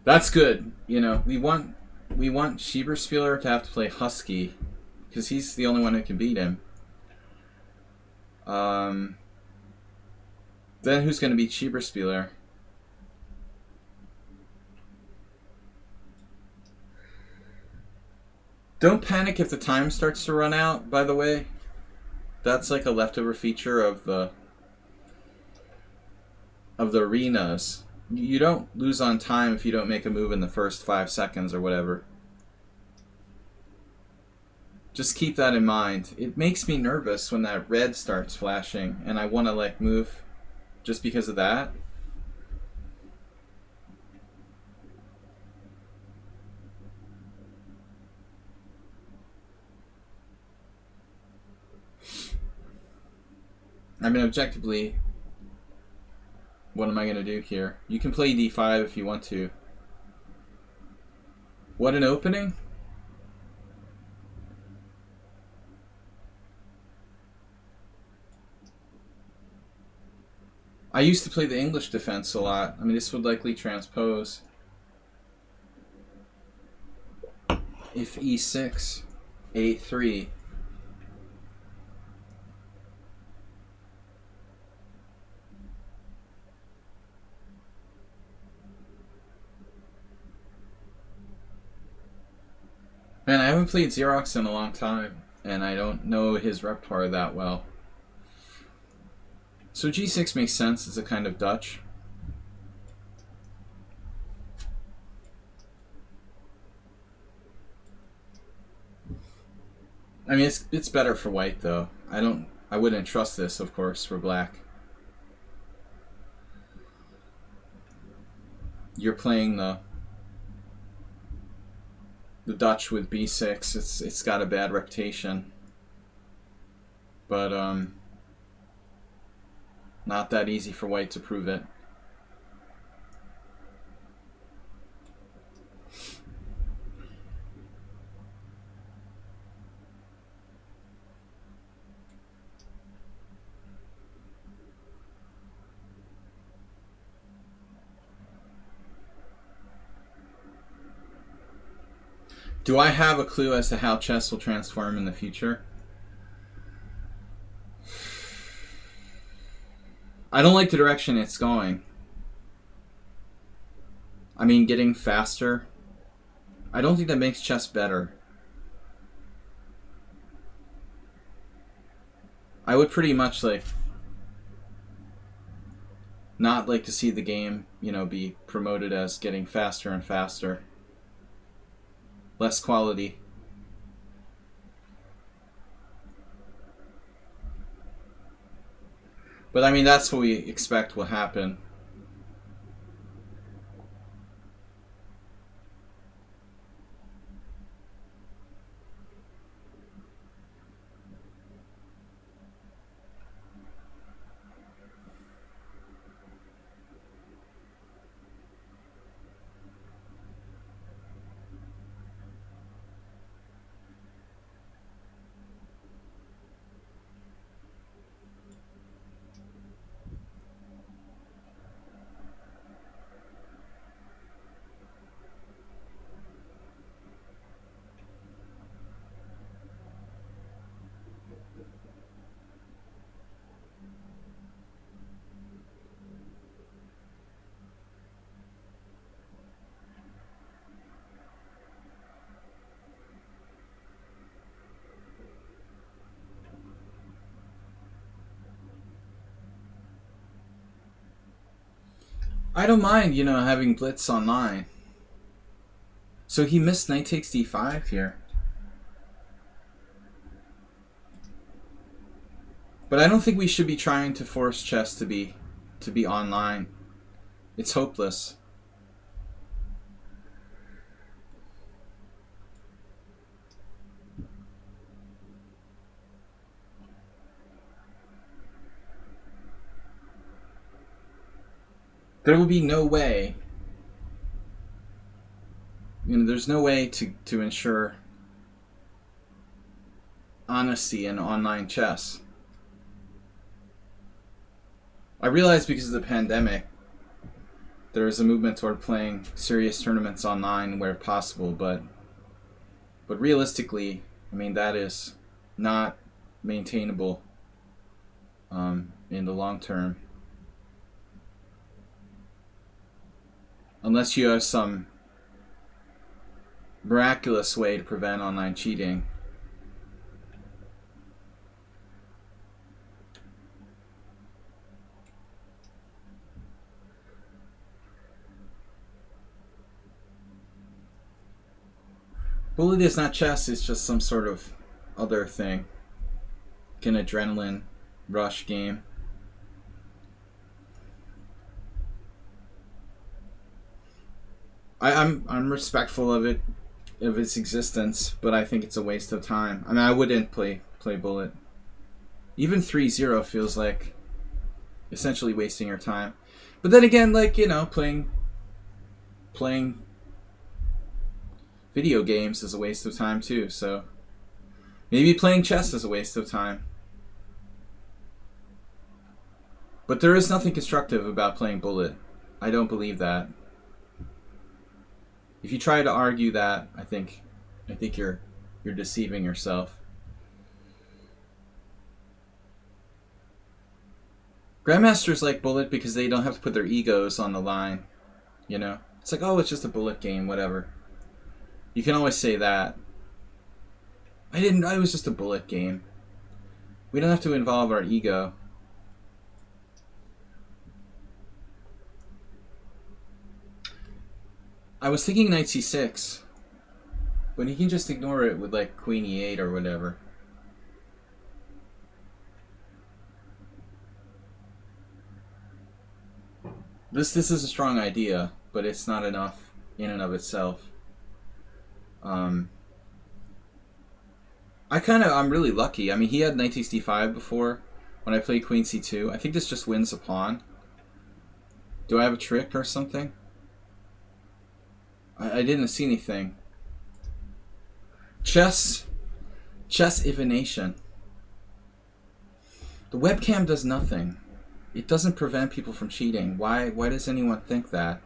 That's good. We want Schieber to have to play Husky because he's the only one who can beat him. Then who's going to beat Schieber? Don't panic if the time starts to run out, by the way. That's like a leftover feature of the arenas. You don't lose on time if you don't make a move in the first 5 seconds or whatever. Just keep that in mind. It makes me nervous when that red starts flashing and I want to move just because of that. I mean, objectively, what am I going to do here? You can play d5 if you want to. What an opening? I used to play the English defense a lot. I mean, this would likely transpose. If e6, a3. Man, I haven't played Xerox in a long time, and I don't know his repertoire that well. So g6 makes sense as a kind of Dutch. I mean, it's better for white though. I wouldn't trust this, of course, for black. You're playing the Dutch with b6. It's got a bad reputation, but not that easy for white to prove it. Do I have a clue as to how chess will transform in the future? I don't like the direction it's going. I mean, getting faster. I don't think that makes chess better. I would pretty much not like to see the game, be promoted as getting faster and faster. Less quality. But I mean, that's what we expect will happen. I don't mind, having Blitz online. So he missed knight takes d5 here. But I don't think we should be trying to force chess to be online. It's hopeless. There will be no way. There's no way to ensure honesty in online chess. I realize because of the pandemic, there is a movement toward playing serious tournaments online where possible, but realistically, that is not maintainable in the long term. Unless you have some miraculous way to prevent online cheating. Bullet is not chess, it's just some sort of other thing. Like an adrenaline rush game. I'm respectful of its existence, but I think it's a waste of time. I wouldn't play Bullet. Even 3-0 feels like essentially wasting your time. But then again, playing video games is a waste of time too, so maybe playing chess is a waste of time. But there is nothing constructive about playing Bullet. I don't believe that. If you try to argue that, I think you're deceiving yourself. Grandmasters like Bullet because they don't have to put their egos on the line. It's like, oh, it's just a Bullet game, whatever. You can always say that. I was just a Bullet game. We don't have to involve our ego. I was thinking knight c6, but he can just ignore it with queen e8 or whatever. This is a strong idea, but it's not enough in and of itself. I'm really lucky. He had knight takes d5 before when I played queen c2. I think this just wins a pawn. Do I have a trick or something? I didn't see anything. Chess divination. The webcam does nothing. It doesn't prevent people from cheating. Why does anyone think that?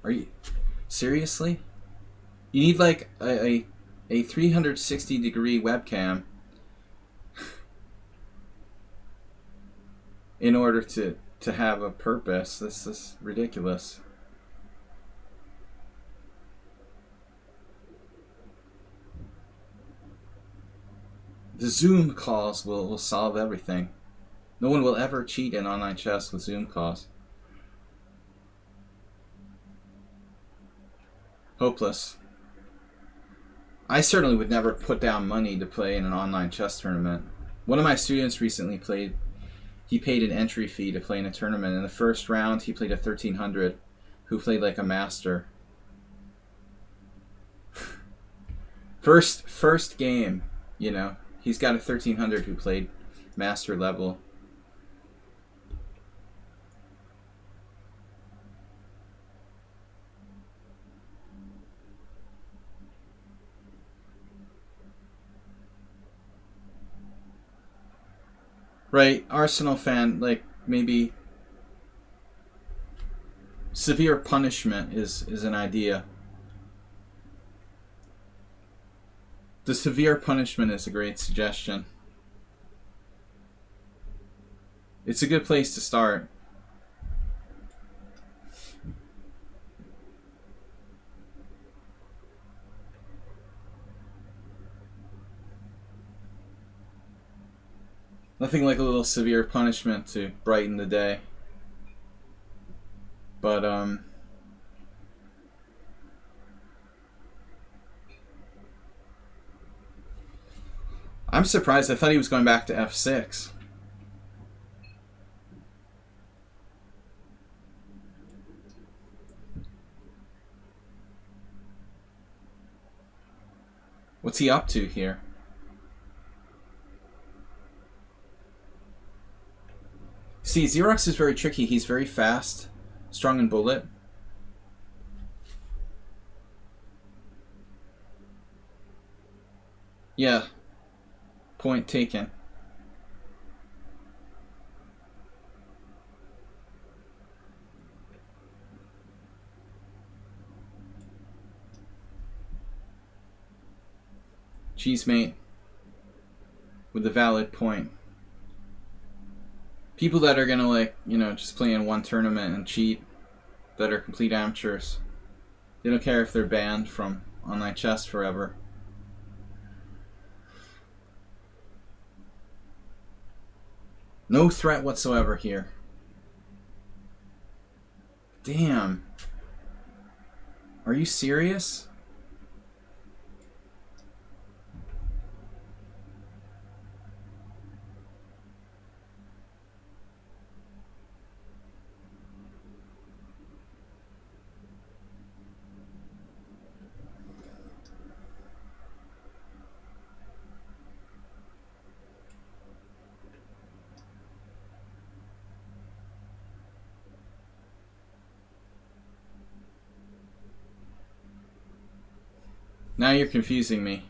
Are you seriously? You need a 360 degree webcam in order to have a purpose. This is ridiculous. The Zoom calls will solve everything. No one will ever cheat in online chess with Zoom calls. Hopeless. I certainly would never put down money to play in an online chess tournament. One of my students recently he paid an entry fee to play in a tournament. In the first round, he played a 1300 who played like a master. First game, he's got a 1300 who played master level. Right, Arsenal fan, maybe severe punishment is an idea. The severe punishment is a great suggestion. It's a good place to start. Nothing like a little severe punishment to brighten the day. But I'm surprised. I thought he was going back to f6. What's he up to here? See, Xerox is very tricky. He's very fast, strong in bullet. Yeah. Point taken. Cheesemate with a valid point. People that are gonna, like, you know, just play in one tournament and cheat, that are complete amateurs, they don't care if they're banned from online chess forever. No threat whatsoever here. Damn. Are you serious? Now you're confusing me.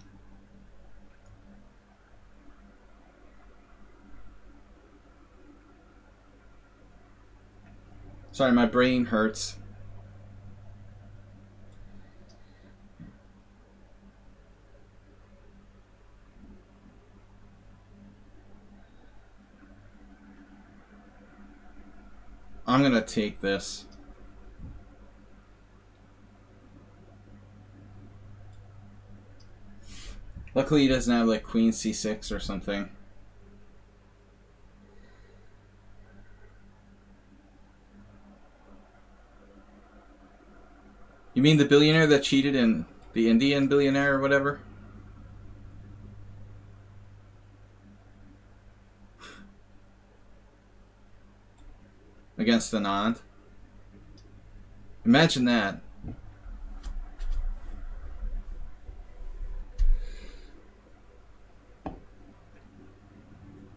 Sorry, my brain hurts. I'm gonna take this. Luckily he doesn't have like queen c6 or something. You mean the billionaire that cheated in the Indian billionaire or whatever? Against Anand. Imagine that.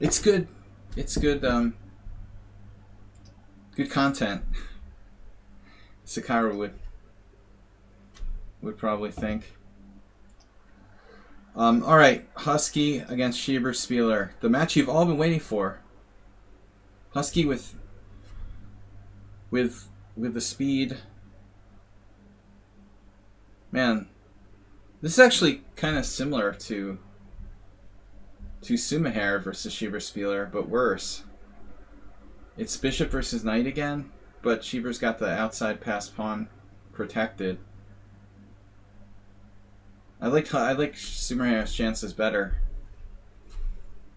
It's good. It's good, good content. Sakara would probably think. Alright, Husky against Schieber Spieler. The match you've all been waiting for. Husky with the speed. Man, this is actually kind of similar to Sumaher versus Schieber Spieler, but worse. It's bishop versus knight again, but Schieber's got the outside passed pawn protected. I like Sumaher's chances better.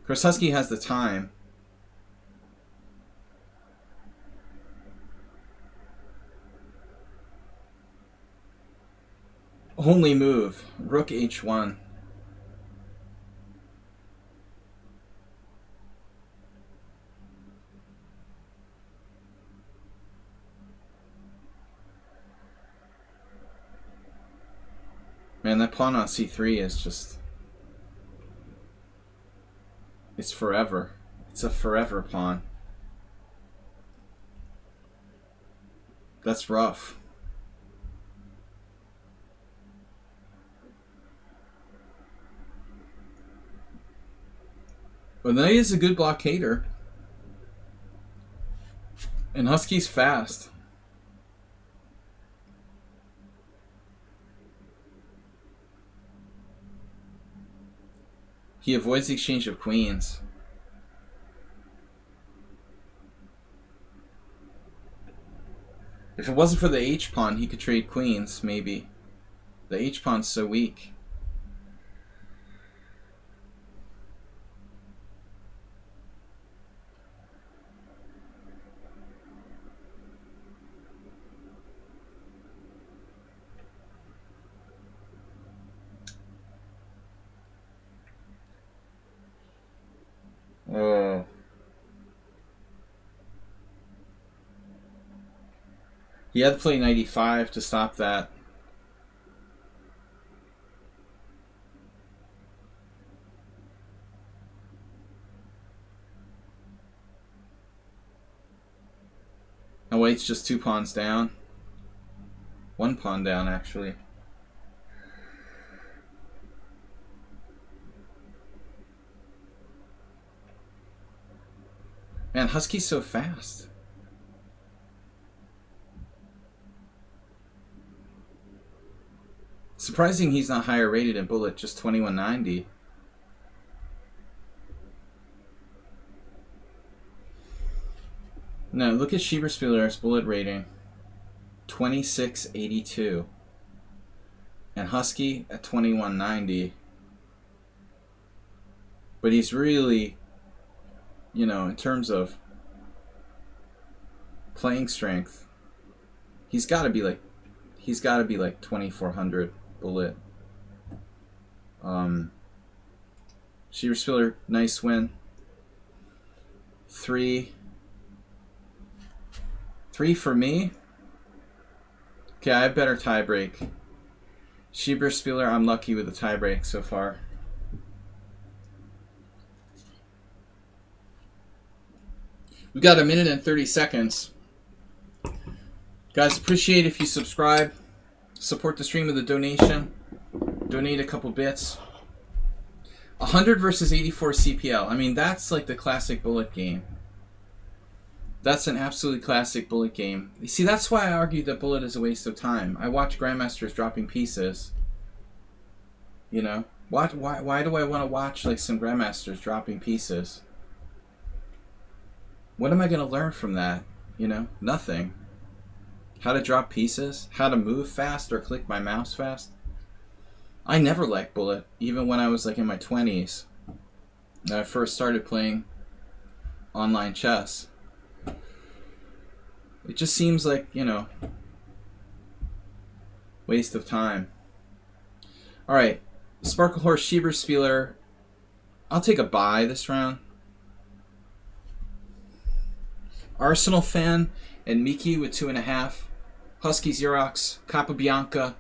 Of course, Husky has the time. Only move, Rook h1. Man, that pawn on c3 is just... it's forever. It's a forever pawn. That's rough. But knight is a good blockader. And Husky's fast. He avoids the exchange of queens. If it wasn't for the h-pawn, he could trade queens, maybe. The h-pawn's so weak. He had to play knight e5 to stop that. And white's just 2 pawns down. 1 pawn down, actually. Man, Husky's so fast. Surprising he's not higher rated in Bullet, just 2190. No, look at Schieberspieler's Bullet rating. 2682. And Husky at 2190. But he's really, you know, in terms of playing strength, he's got to be like 2400 Bullet. Schieberspieler, nice win. 3 for me. Okay, I have better tiebreak. Schieberspieler, I'm lucky with the tiebreak so far. We've got 1 minute and 30 seconds. Guys, appreciate if you subscribe. Support the stream with a donation. Donate a couple bits. 100 versus 84 CPL. I mean, that's like the classic Bullet game. That's an absolutely classic Bullet game. You see, that's why I argue that Bullet is a waste of time. I watch Grandmasters dropping pieces. You know? Why do I want to watch like some Grandmasters dropping pieces? What am I going to learn from that? You know? Nothing. How to drop pieces? How to move fast or click my mouse fast? I never liked Bullet, even when I was like in my 20s. When I first started playing online chess. It just seems like, you know, waste of time. Alright, Sparkle Horse Schieberspieler. I'll take a bye this round. Arsenal Fan and Miki with 2.5. Husky Xerox, Capabianca,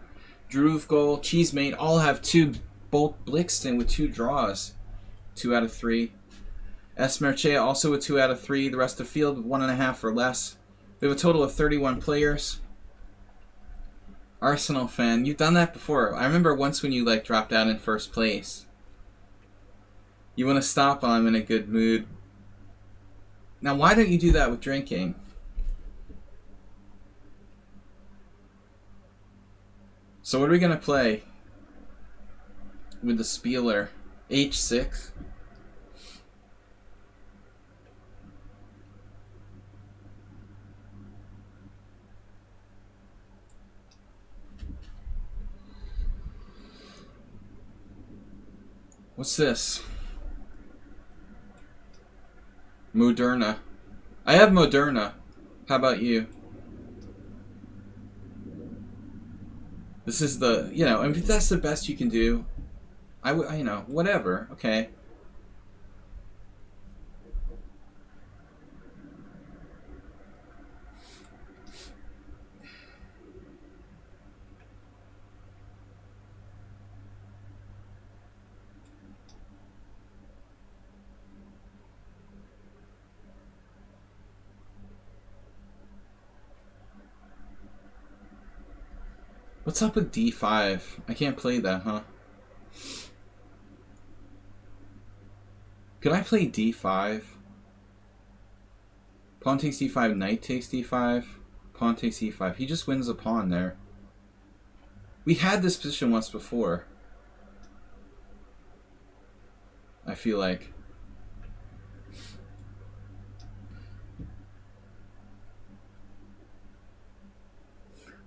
Druve Goal, Cheesemate all have 2. Bolt Blixton with 2 draws. 2 out of 3. Esmerche also with 2 out of 3. The rest of the field with 1.5 or less. We have a total of 31 players. Arsenal Fan, you've done that before. I remember once when you like dropped out in first place. You want to stop while I'm in a good mood. Now, why don't you do that with drinking? So what are we going to play with the Spieler? H6? What's this? Moderna. I have Moderna. How about you? This is the, you know, if that's the best you can do, you know, whatever, okay. What's up with D5? I can't play that, huh? Could I play D5? Pawn takes D5, knight takes D5, pawn takes E5. He just wins a pawn there. We had this position once before. I feel like.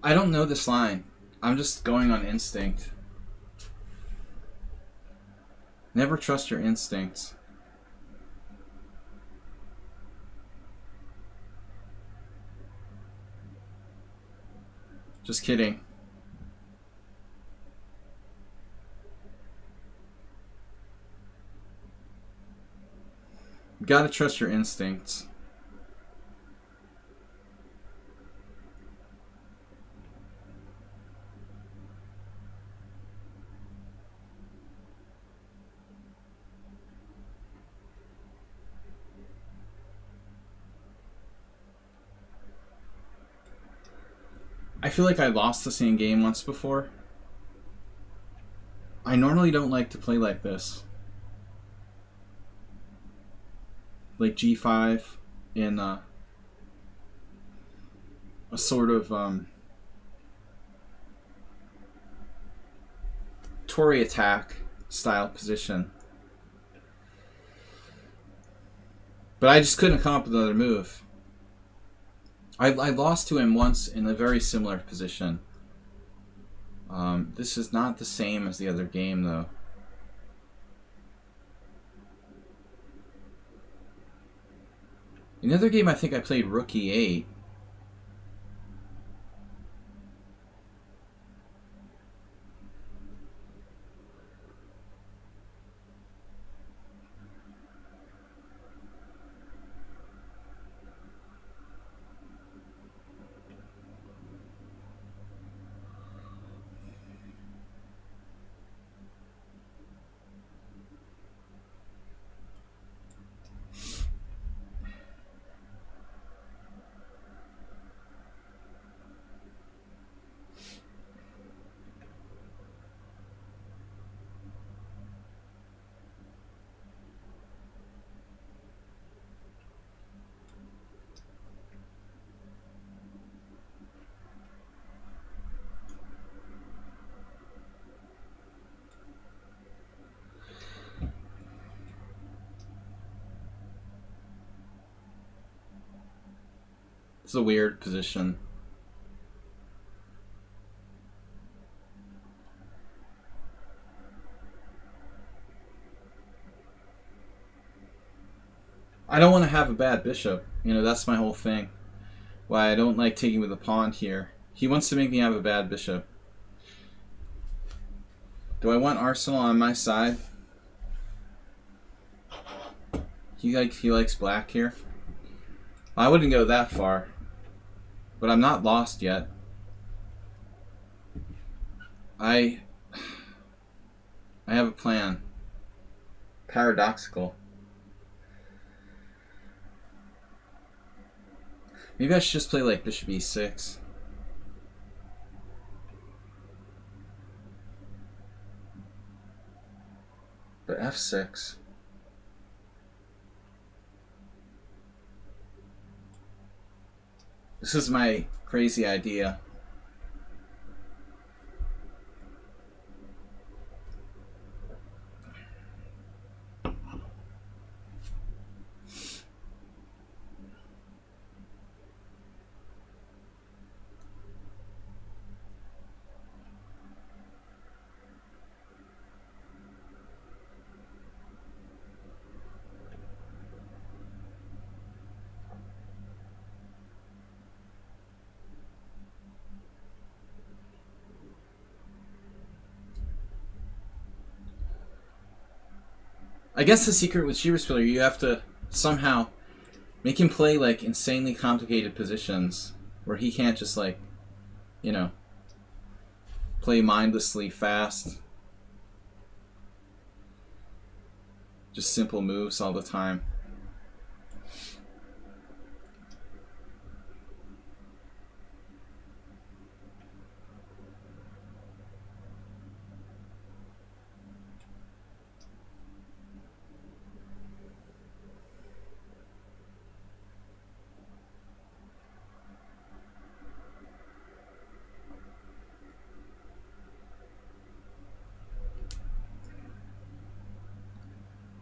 I don't know this line. I'm just going on instinct. Never trust your instincts. Just kidding. You gotta trust your instincts. I feel like I lost the same game once before. I normally don't like to play like this. Like G5 in a sort of Tourney attack style position. But I just couldn't come up with another move. I lost to him once in a very similar position. This is not the same as the other game, though. In the other game, I think I played Rook E8. It's a weird position. I don't want to have a bad bishop. You know, that's my whole thing. Why I don't like taking with a pawn here. He wants to make me have a bad bishop. Do I want Arsenal on my side? He likes black here. I wouldn't go that far. But I'm not lost yet. I have a plan. Paradoxical. Maybe I should just play like bishop e6. But f6. This is my crazy idea. I guess the secret with Schieber's pillar, you have to somehow make him play like insanely complicated positions where he can't just like, you know, play mindlessly fast. Just simple moves all the time.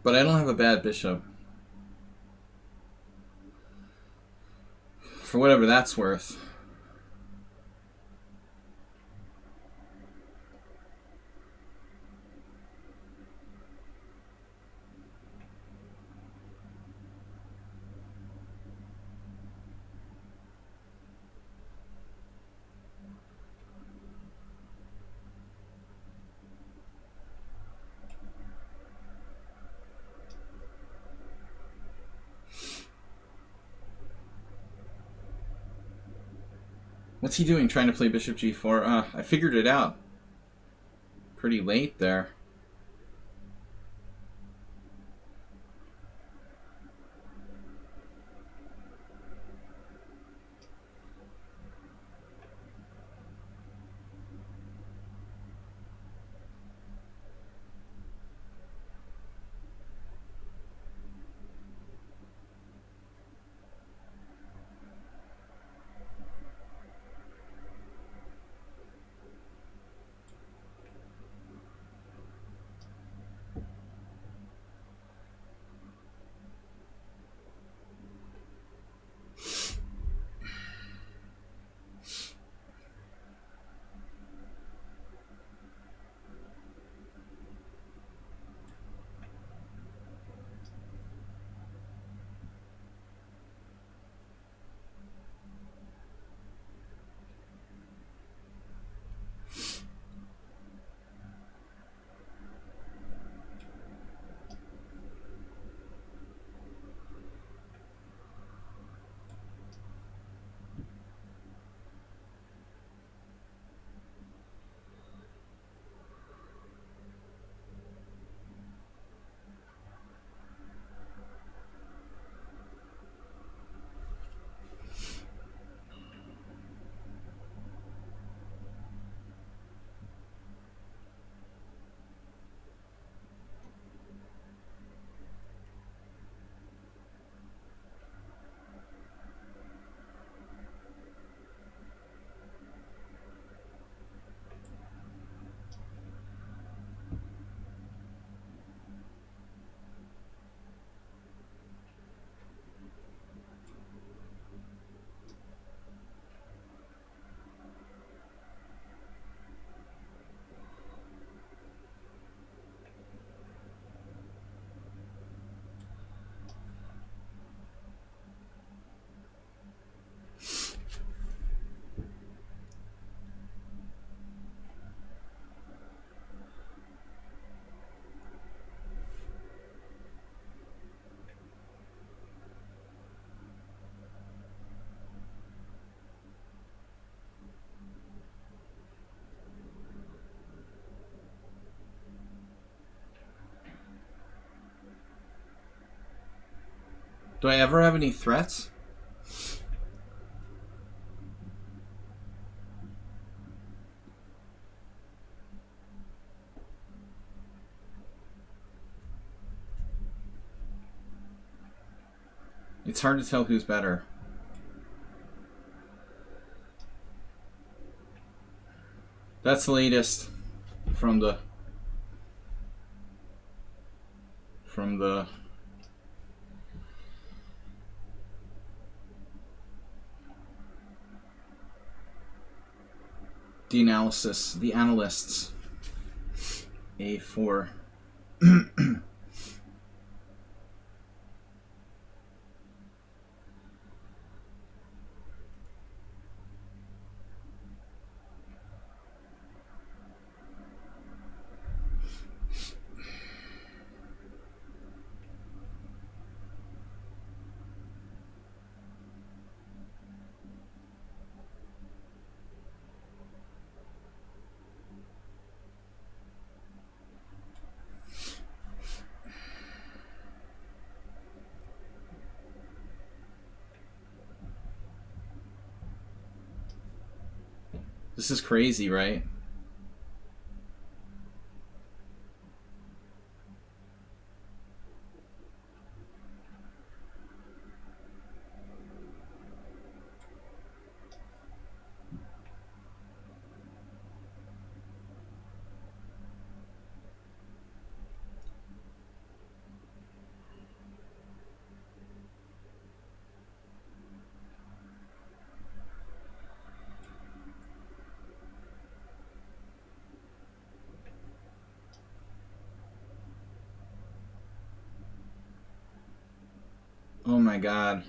But I don't have a bad bishop. For whatever that's worth. What's he doing trying to play bishop g4? I figured it out pretty late there. Do I ever have any threats? It's hard to tell who's better. That's the latest from the analysis, the analysts. A4. This is crazy, right? Oh my God.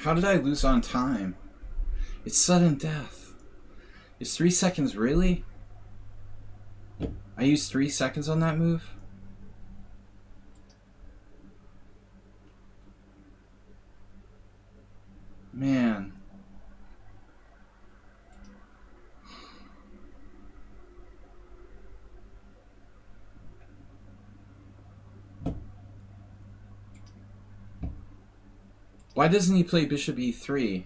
How did I lose on time? It's sudden death. Is 3 seconds really? I used 3 seconds on that move? Man. Why doesn't he play bishop e3?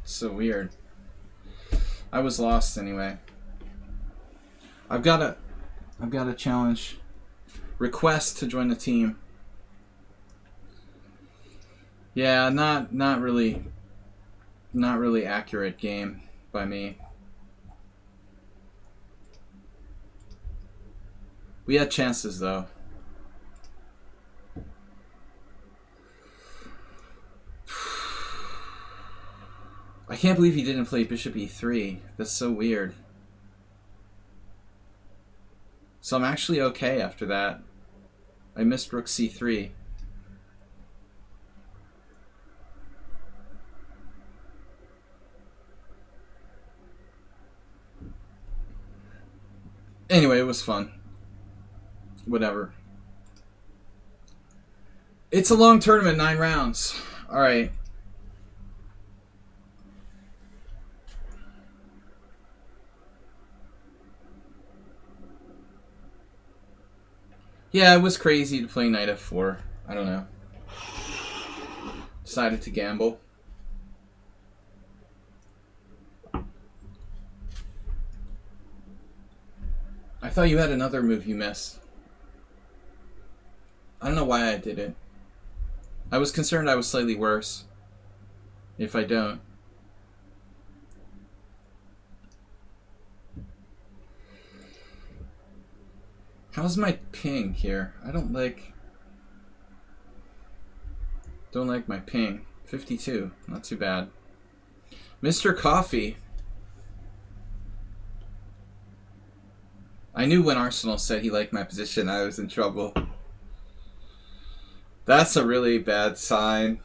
It's so weird. I was lost anyway. I've got a challenge. Request to join the team. Yeah, not really accurate game by me. We had chances though. I can't believe he didn't play bishop e3. That's so weird. So I'm actually okay after that. I missed rook c3. Anyway, it was fun. Whatever. It's a long tournament, 9 rounds. Alright. Yeah, it was crazy to play knight f4. I don't know. Decided to gamble. I thought you had another move you missed. I don't know why I did it. I was concerned I was slightly worse. If I don't. How's my ping here? I don't like my ping. 52. Not too bad. Mr. Coffee. I knew when Arsenal said he liked my position, I was in trouble. That's a really bad sign.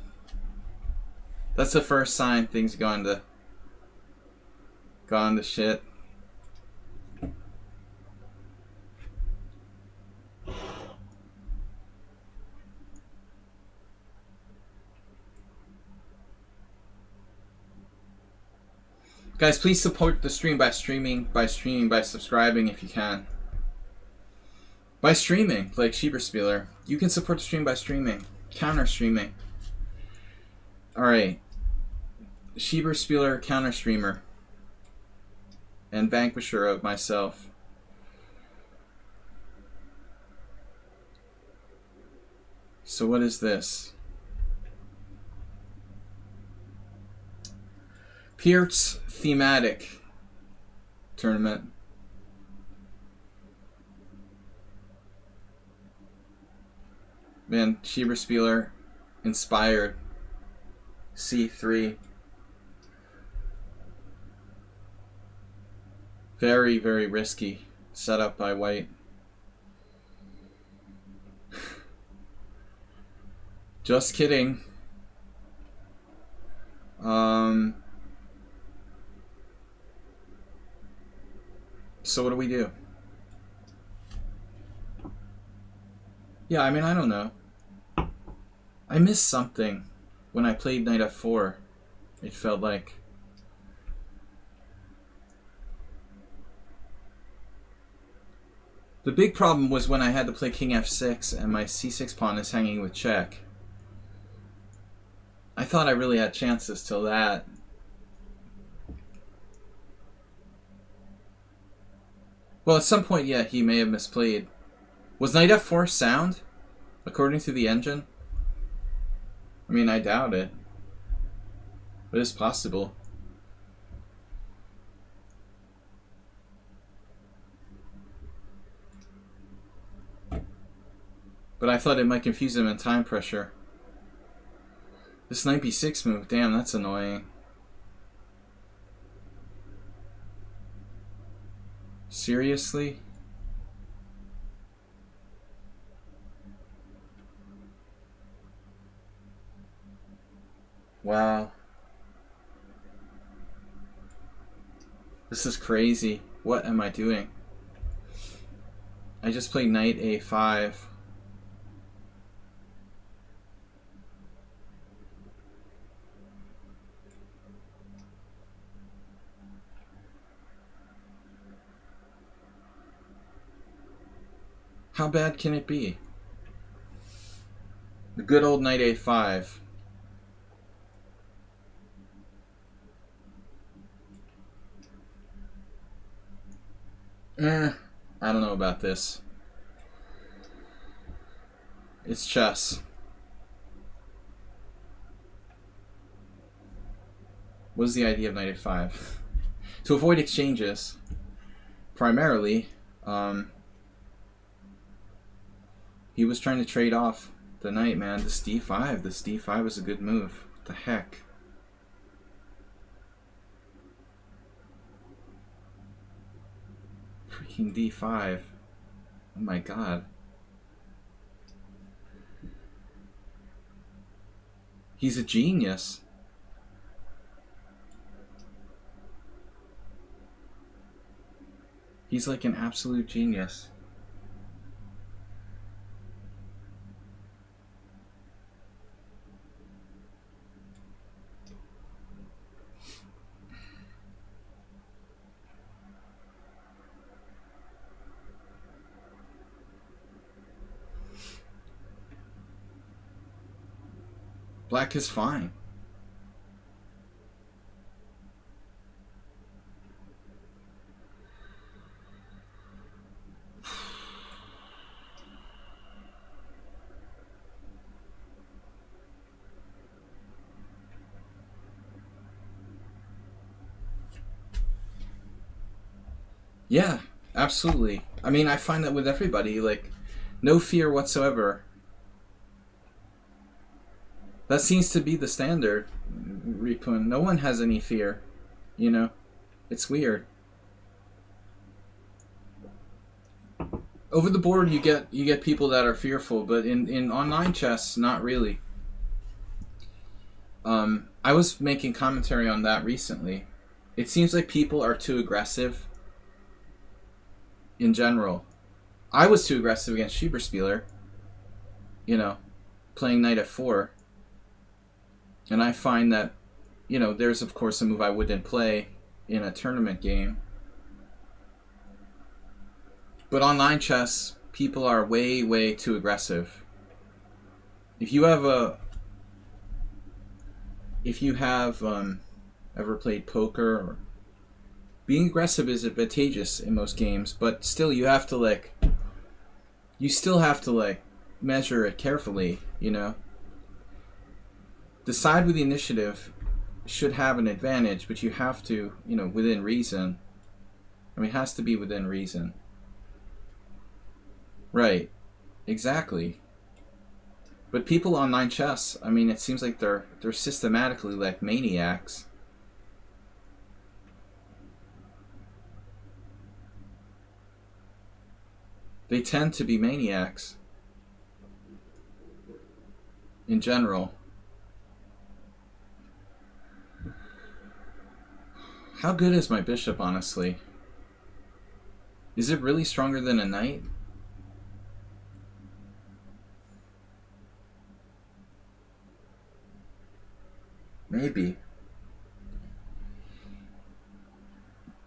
That's the first sign things gone to shit. Guys, please support the stream by subscribing if you can. By streaming, like Schieber. You can support the stream by streaming. Counter streaming. Alright. Schieber, counter streamer. And vanquisher of myself. So what is this? Pierce thematic tournament. Man, Schieber inspired. C3. Very, very risky setup by white. Just kidding. So what do we do? Yeah, I mean, I don't know. I missed something when I played knight f4. It felt like. The big problem was when I had to play king f6 and my c6 pawn is hanging with check. I thought I really had chances till that. Well, at some point, yeah, he may have misplayed. Was knight f4 sound, according to the engine? I mean, I doubt it. But it's possible. But I thought it might confuse him in time pressure. This knight b6 move, damn, that's annoying. Seriously? Wow. This is crazy. What am I doing? I just played knight a5. How bad can it be? The good old knight a5. I don't know about this. It's chess. What is the idea of knight a5? To avoid exchanges, primarily, he was trying to trade off the knight, man. This d5. This d5 is a good move. What the heck? Freaking d5. Oh my god. He's a genius. He's like an absolute genius. Black is fine. Yeah, absolutely. I mean, I find that with everybody, like, no fear whatsoever. That seems to be the standard, Ripun. No one has any fear, you know? It's weird. Over the board, you get people that are fearful, but in online chess, not really. I was making commentary on that recently. It seems like people are too aggressive in general. I was too aggressive against Schieber, you know, playing knight f4. And I find that, you know, there's of course a move I wouldn't play in a tournament game. But online chess, people are way, way too aggressive. If you have ever played poker, or being aggressive is advantageous in most games, but still you still have to measure it carefully, you know. The side with the initiative should have an advantage, but you have to, you know, within reason. I mean, it has to be within reason. Right. Exactly. But people online chess, I mean, it seems like they're systematically like maniacs. They tend to be maniacs in general. How good is my bishop, honestly? Is it really stronger than a knight? Maybe.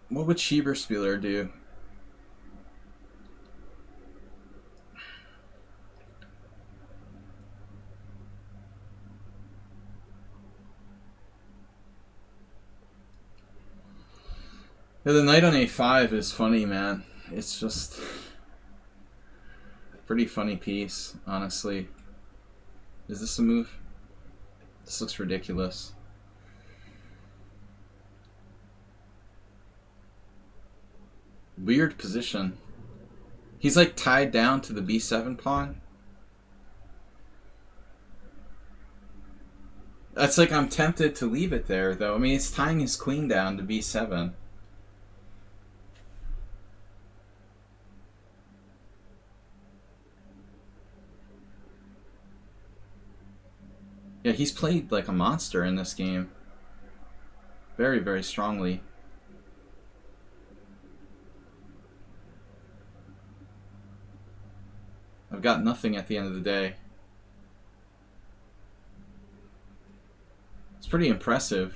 What would Schieber do? Yeah, the knight on a5 is funny, man. It's just a pretty funny piece, honestly. Is this a move? This looks ridiculous. Weird position. He's like tied down to the b7 pawn. That's like, I'm tempted to leave it there, though. I mean, it's tying his queen down to b7. Yeah, he's played like a monster in this game. Very, very strongly. I've got nothing at the end of the day. It's pretty impressive.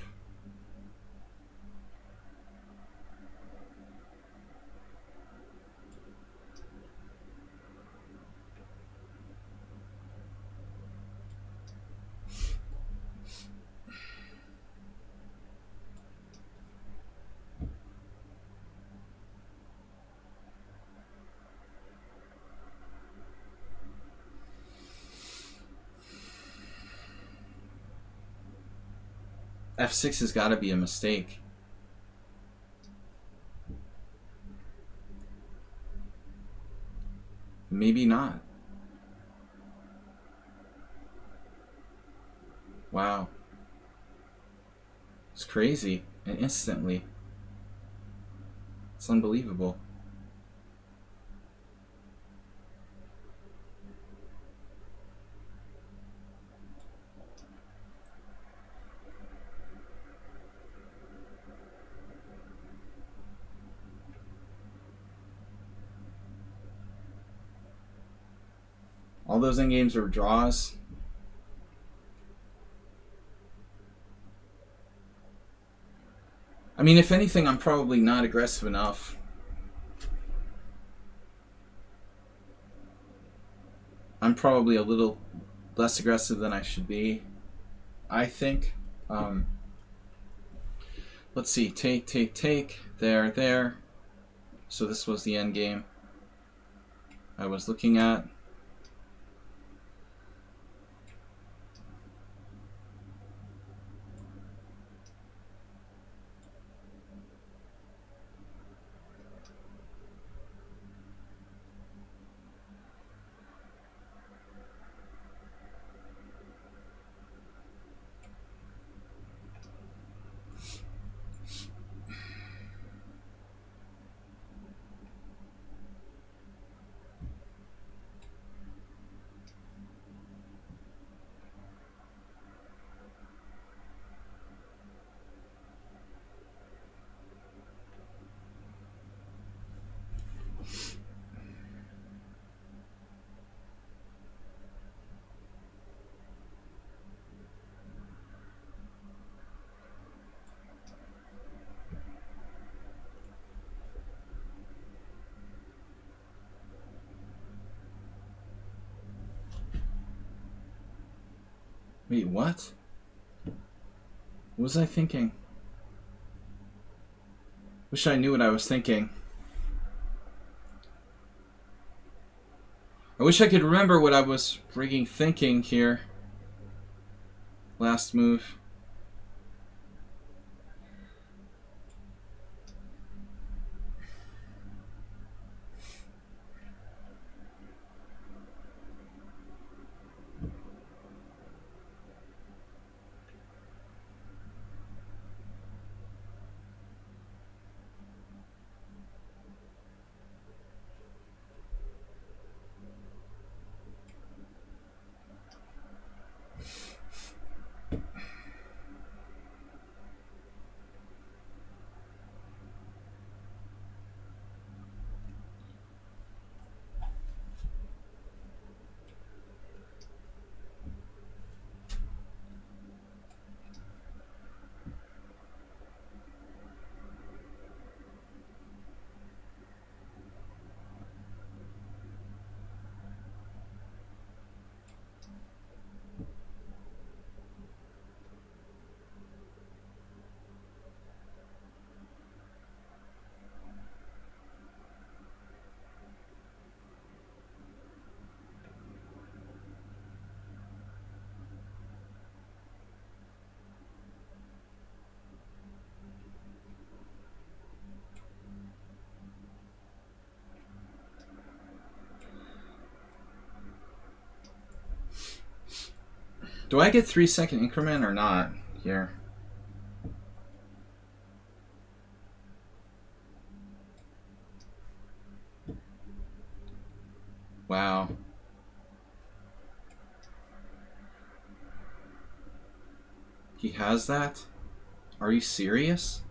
F6 has got to be a mistake. Maybe not. Wow. It's crazy. And instantly. It's unbelievable. All those endgames were draws. I mean, if anything, I'm probably not aggressive enough. I'm probably a little less aggressive than I should be, I think. Let's see. Take, take, take. There, there. So this was the end game I was looking at. Wait, what? What was I thinking? Wish I knew what I was thinking. I wish I could remember what I was freaking thinking here. Last move. Do I get 3-second increment or not here? Wow. He has that? Are you serious?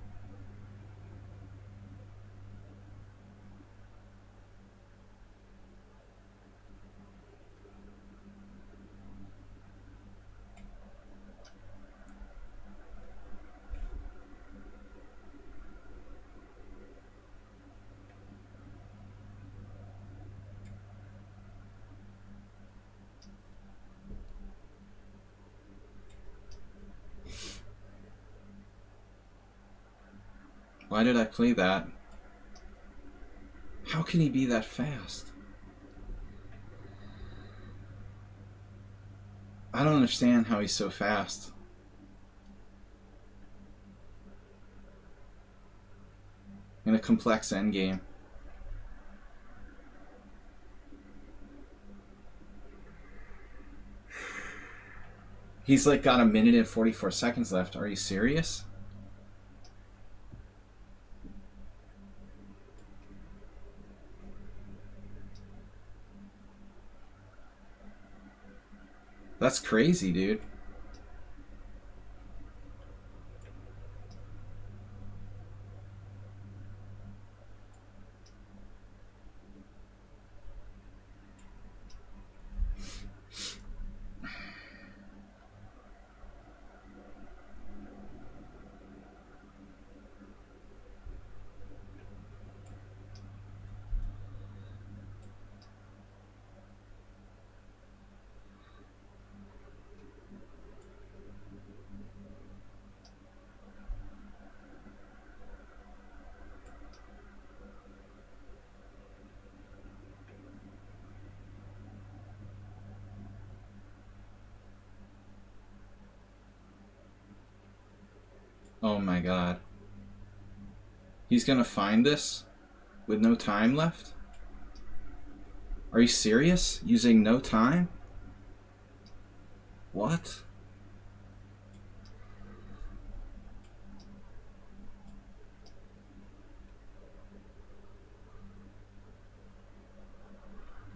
Why did I play that? How can he be that fast? I don't understand how he's so fast. In a complex endgame. He's like got 1 minute and 44 seconds left. Are you serious? That's crazy, dude. Oh my god. He's gonna find this with no time left? Are you serious? Using no time? What?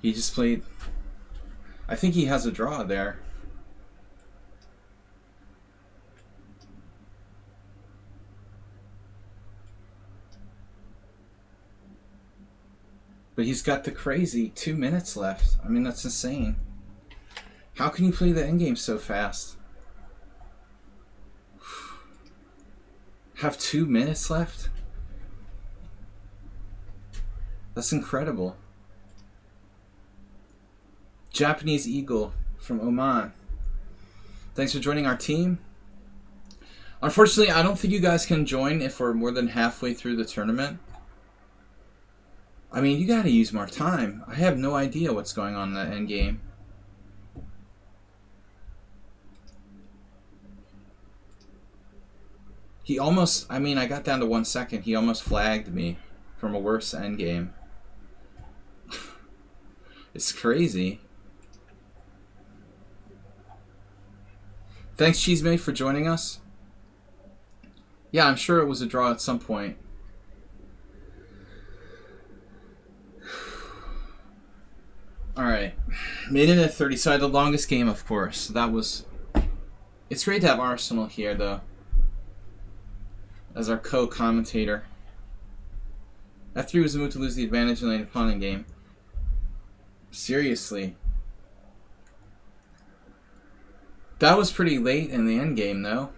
He just played... I think he has a draw there. But he's got the crazy 2 minutes left. I mean, that's insane. How can you play the endgame so fast? Have 2 minutes left? That's incredible. Japanese Eagle from Oman. Thanks for joining our team. Unfortunately, I don't think you guys can join if we're more than halfway through the tournament. I mean, you gotta use more time. I have no idea what's going on in that endgame. He almost... I mean, I got down to 1 second. He almost flagged me from a worse endgame. It's crazy. Thanks, Cheesemate, for joining us. Yeah, I'm sure it was a draw at some point. Alright. Made it at 30, so I had the longest game, of course. That was... It's great to have Arsenal here, though, as our co-commentator. F3 was the move to lose the advantage in the late pawn game. Seriously. That was pretty late in the endgame, though.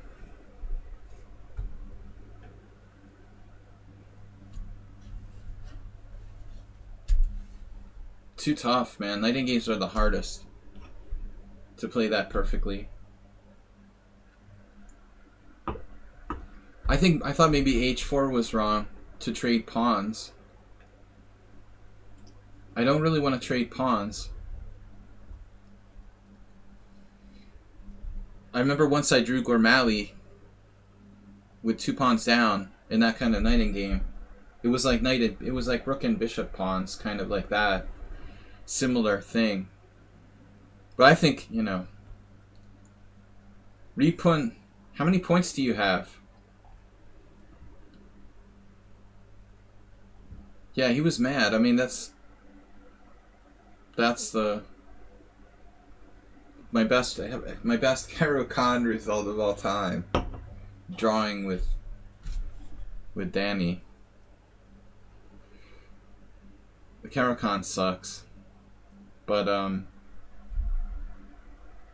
Too tough, man. Knight endgames are the hardest to play that perfectly. I thought maybe h4 was wrong to trade pawns. I don't really want to trade pawns. I remember once I drew Gormally with 2 pawns down in that kind of knighting game. It was like it was like rook and bishop pawns, kind of like that. Similar thing. But I think, you know, Repun, how many points do you have? Yeah, he was mad. I mean, that's the my best Karo Khan result of all time. Drawing with Danny. The Karo Khan sucks. But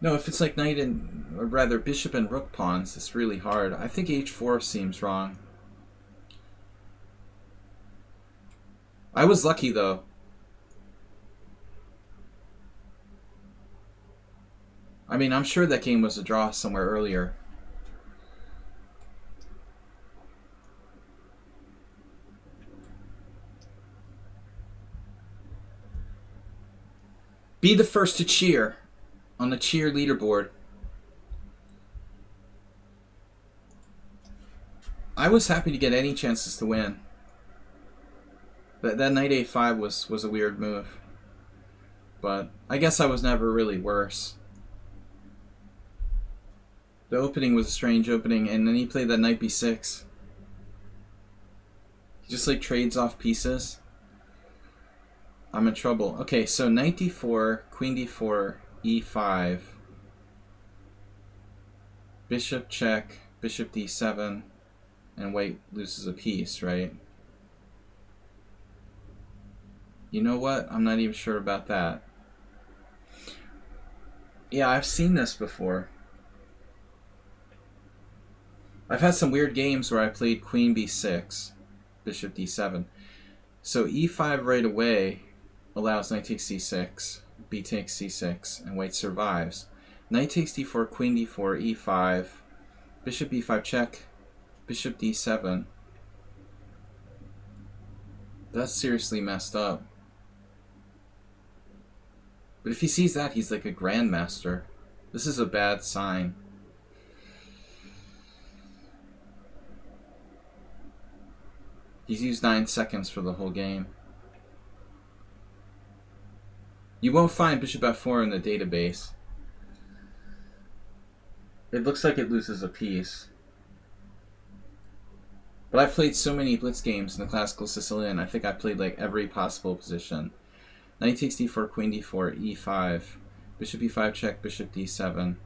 no, if it's like knight and, or rather bishop and rook pawns, it's really hard. I think h4 seems wrong. I was lucky though. I mean, I'm sure that game was a draw somewhere earlier. Be the first to cheer on the cheer leaderboard. I was happy to get any chances to win. That knight a5 was a weird move. But I guess I was never really worse. The opening was a strange opening, and then he played that knight b6. He just like trades off pieces. I'm in trouble. Okay, so knight d4, queen d4, e5, bishop check, bishop d7, and white loses a piece, right? You know what? I'm not even sure about that. Yeah, I've seen this before. I've had some weird games where I played queen b6, bishop d7. So e5 right away allows knight takes c6, b takes c6, and white survives. Knight takes d4, queen d4, e5, bishop e5 check, bishop d7. That's seriously messed up. But if he sees that, he's like a grandmaster. This is a bad sign. He's used 9 seconds for the whole game. You won't find bishop f4 in the database. It looks like it loses a piece. But I've played so many blitz games in the classical Sicilian, I think I've played like every possible position. Knight takes d4, queen d4, e5, bishop e5 check, bishop d7.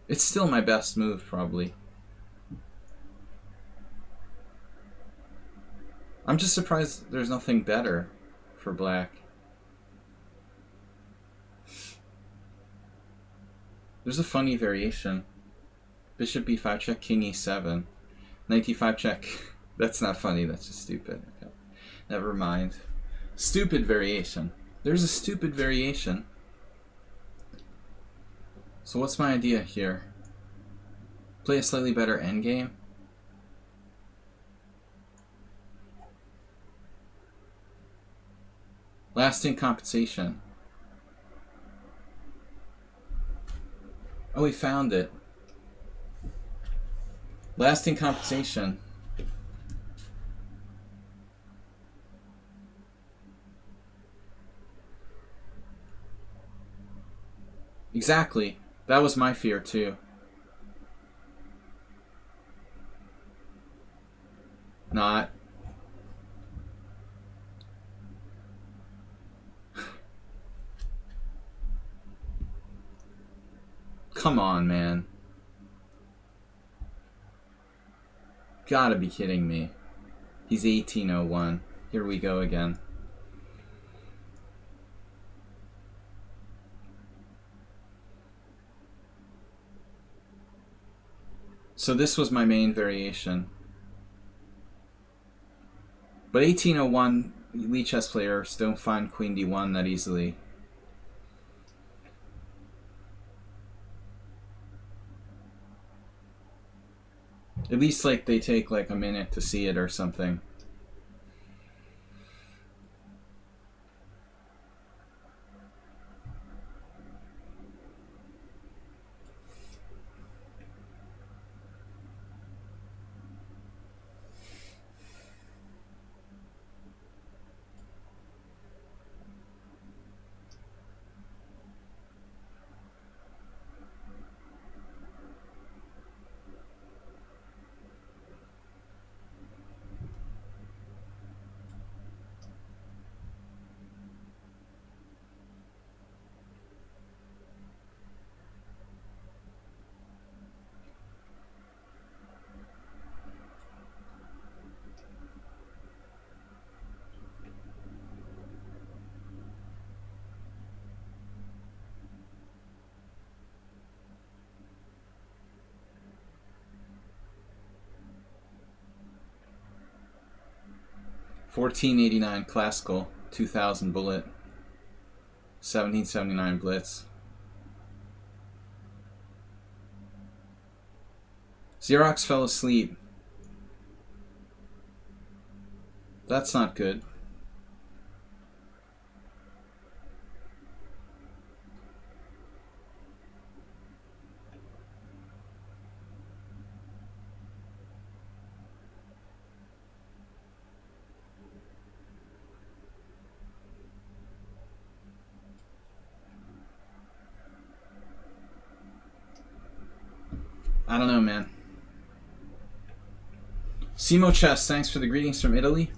It's still my best move, probably. I'm just surprised there's nothing better for black. There's a funny variation. Bishop b5 check, king e7. Knight d5 check. That's not funny, that's just stupid. Okay. Never mind. Stupid variation. There's a stupid variation. So what's my idea here? Play a slightly better endgame? Lasting compensation. Oh, we found it. Lasting compensation. Exactly. That was my fear too. Not. Come on, man. Gotta be kidding me. He's 1801. Here we go again. So this was my main variation. But 1801 lichess players don't find queen d1 that easily. At least like they take like a minute to see it or something. $14.89 classical, 2000 bullet, 1779 blitz. Xerox fell asleep. That's not good. I don't know, man. Simo Chess, thanks for the greetings from Italy.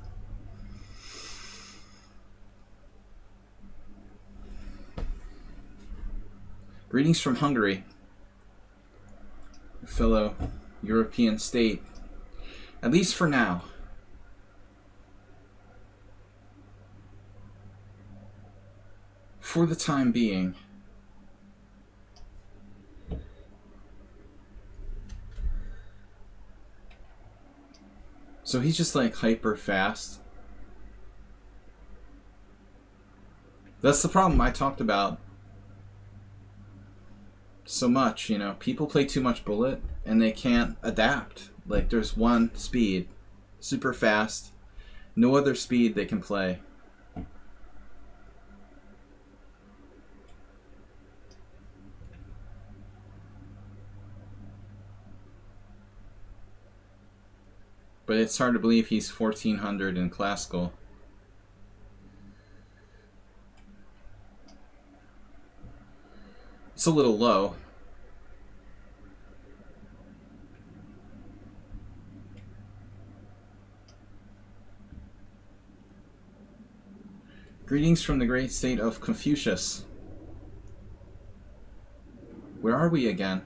Greetings from Hungary. A fellow European state. At least for now. For the time being. So he's just like hyper fast. That's the problem I talked about so much, you know. People play too much bullet and they can't adapt. Like there's one speed, super fast, no other speed they can play. But it's hard to believe he's 1400 in classical. It's a little low. Greetings from the great state of Confucius. Where are we again?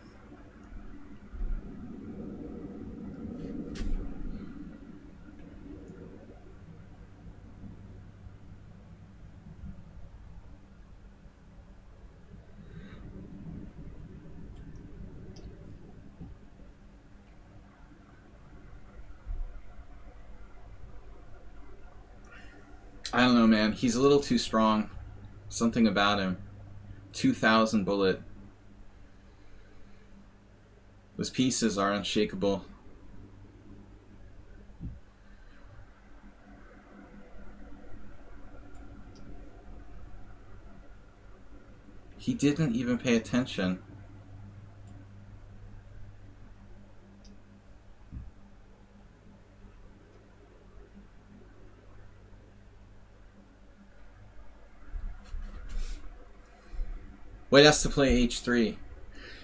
I don't know, man. He's a little too strong. Something about him. 2000 bullet. Those pieces are unshakable. He didn't even pay attention. White has to play h3.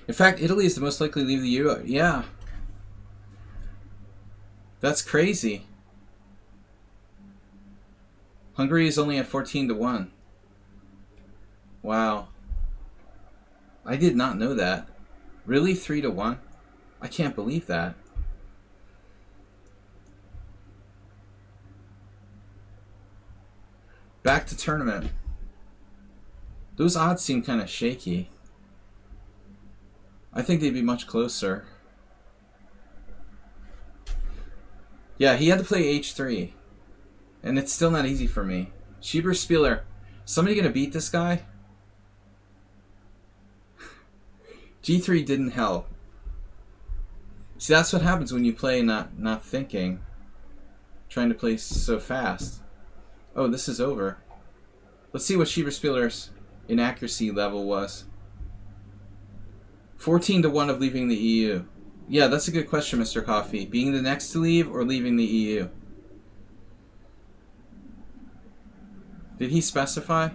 In fact, Italy is the most likely to leave the Euro. Yeah. That's crazy. Hungary is only at 14-1. Wow. I did not know that. Really? 3-1? I can't believe that. Back to tournament. Those odds seem kind of shaky. I think they'd be much closer. Yeah, he had to play h3. And it's still not easy for me. Schieber Spieler. Somebody gonna beat this guy? G3 didn't help. See, that's what happens when you play not thinking. Trying to play so fast. Oh, this is over. Let's see what Schieber Spieler's inaccuracy level was. 14-1 of leaving the EU. Yeah, that's a good question, Mr. Coffee. Being the next to leave or leaving the EU? Did he specify?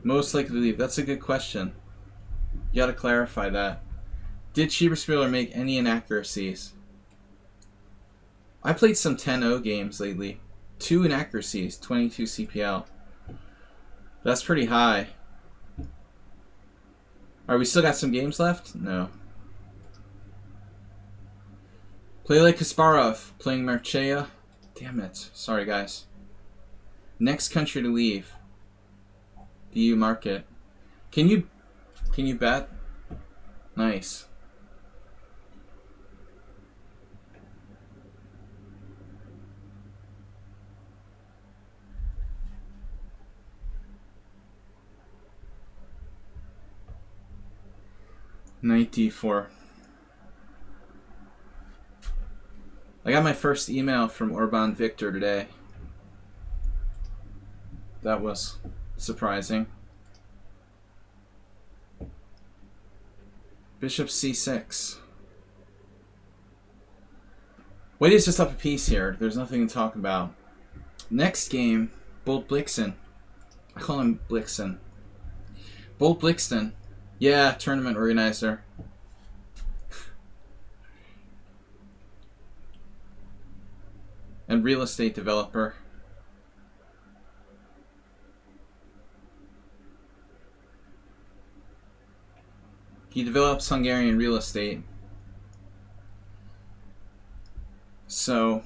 Most likely to leave. That's a good question. You gotta clarify that. Did Schieber Spieler make any inaccuracies? I played some 10-0 games lately. 2 inaccuracies, 22 CPL. That's pretty high. Alright, we still got some games left? No. Play like Kasparov, playing Marchea. Damn it. Sorry, guys. Next country to leave. The EU market. Can you bet? Nice. Knight d4. I got my first email from Orban Victor today. That was surprising. Bishop c6. White is just up a piece here. There's nothing to talk about. Next game, Bolt Blixen. I call him Blixen. Bolt Blixen. Yeah, tournament organizer. And real estate developer. He develops Hungarian real estate. So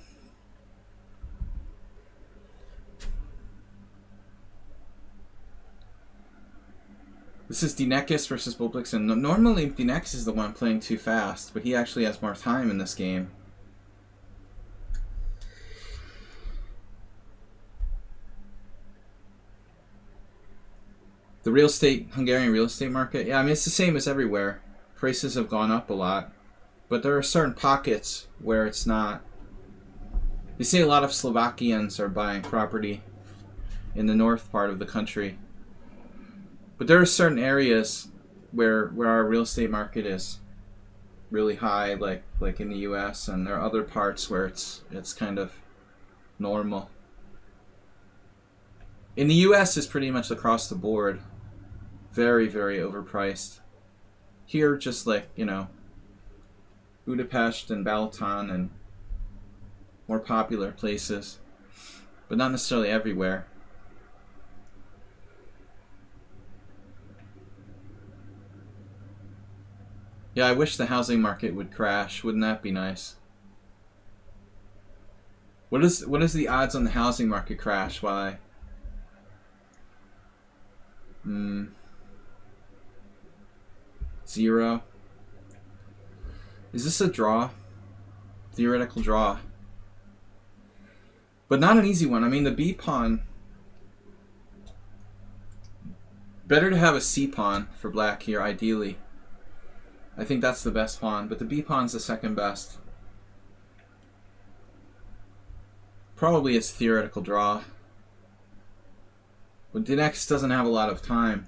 this is Dinekis versus Bolblixen. Normally Dinekis is the one playing too fast, but he actually has more time in this game. The real estate, Hungarian real estate market, yeah, I mean, it's the same as everywhere. Prices have gone up a lot, but there are certain pockets where it's not. You see a lot of Slovakians are buying property in the north part of the country. But there are certain areas where our real estate market is really high like in the US, and there are other parts where it's kind of normal. In the US, it's pretty much across the board very, very overpriced. Here, just like, you know, Budapest and Balaton and more popular places, but not necessarily everywhere. Yeah, I wish the housing market would crash. Wouldn't that be nice? What is the odds on the housing market crash? Why? 0. Is this a draw? Theoretical draw. But not an easy one. I mean, the B pawn. Better to have a C pawn for black here, ideally. I think that's the best pawn, but the B pawn's the second best. Probably it's a theoretical draw. But the next doesn't have a lot of time.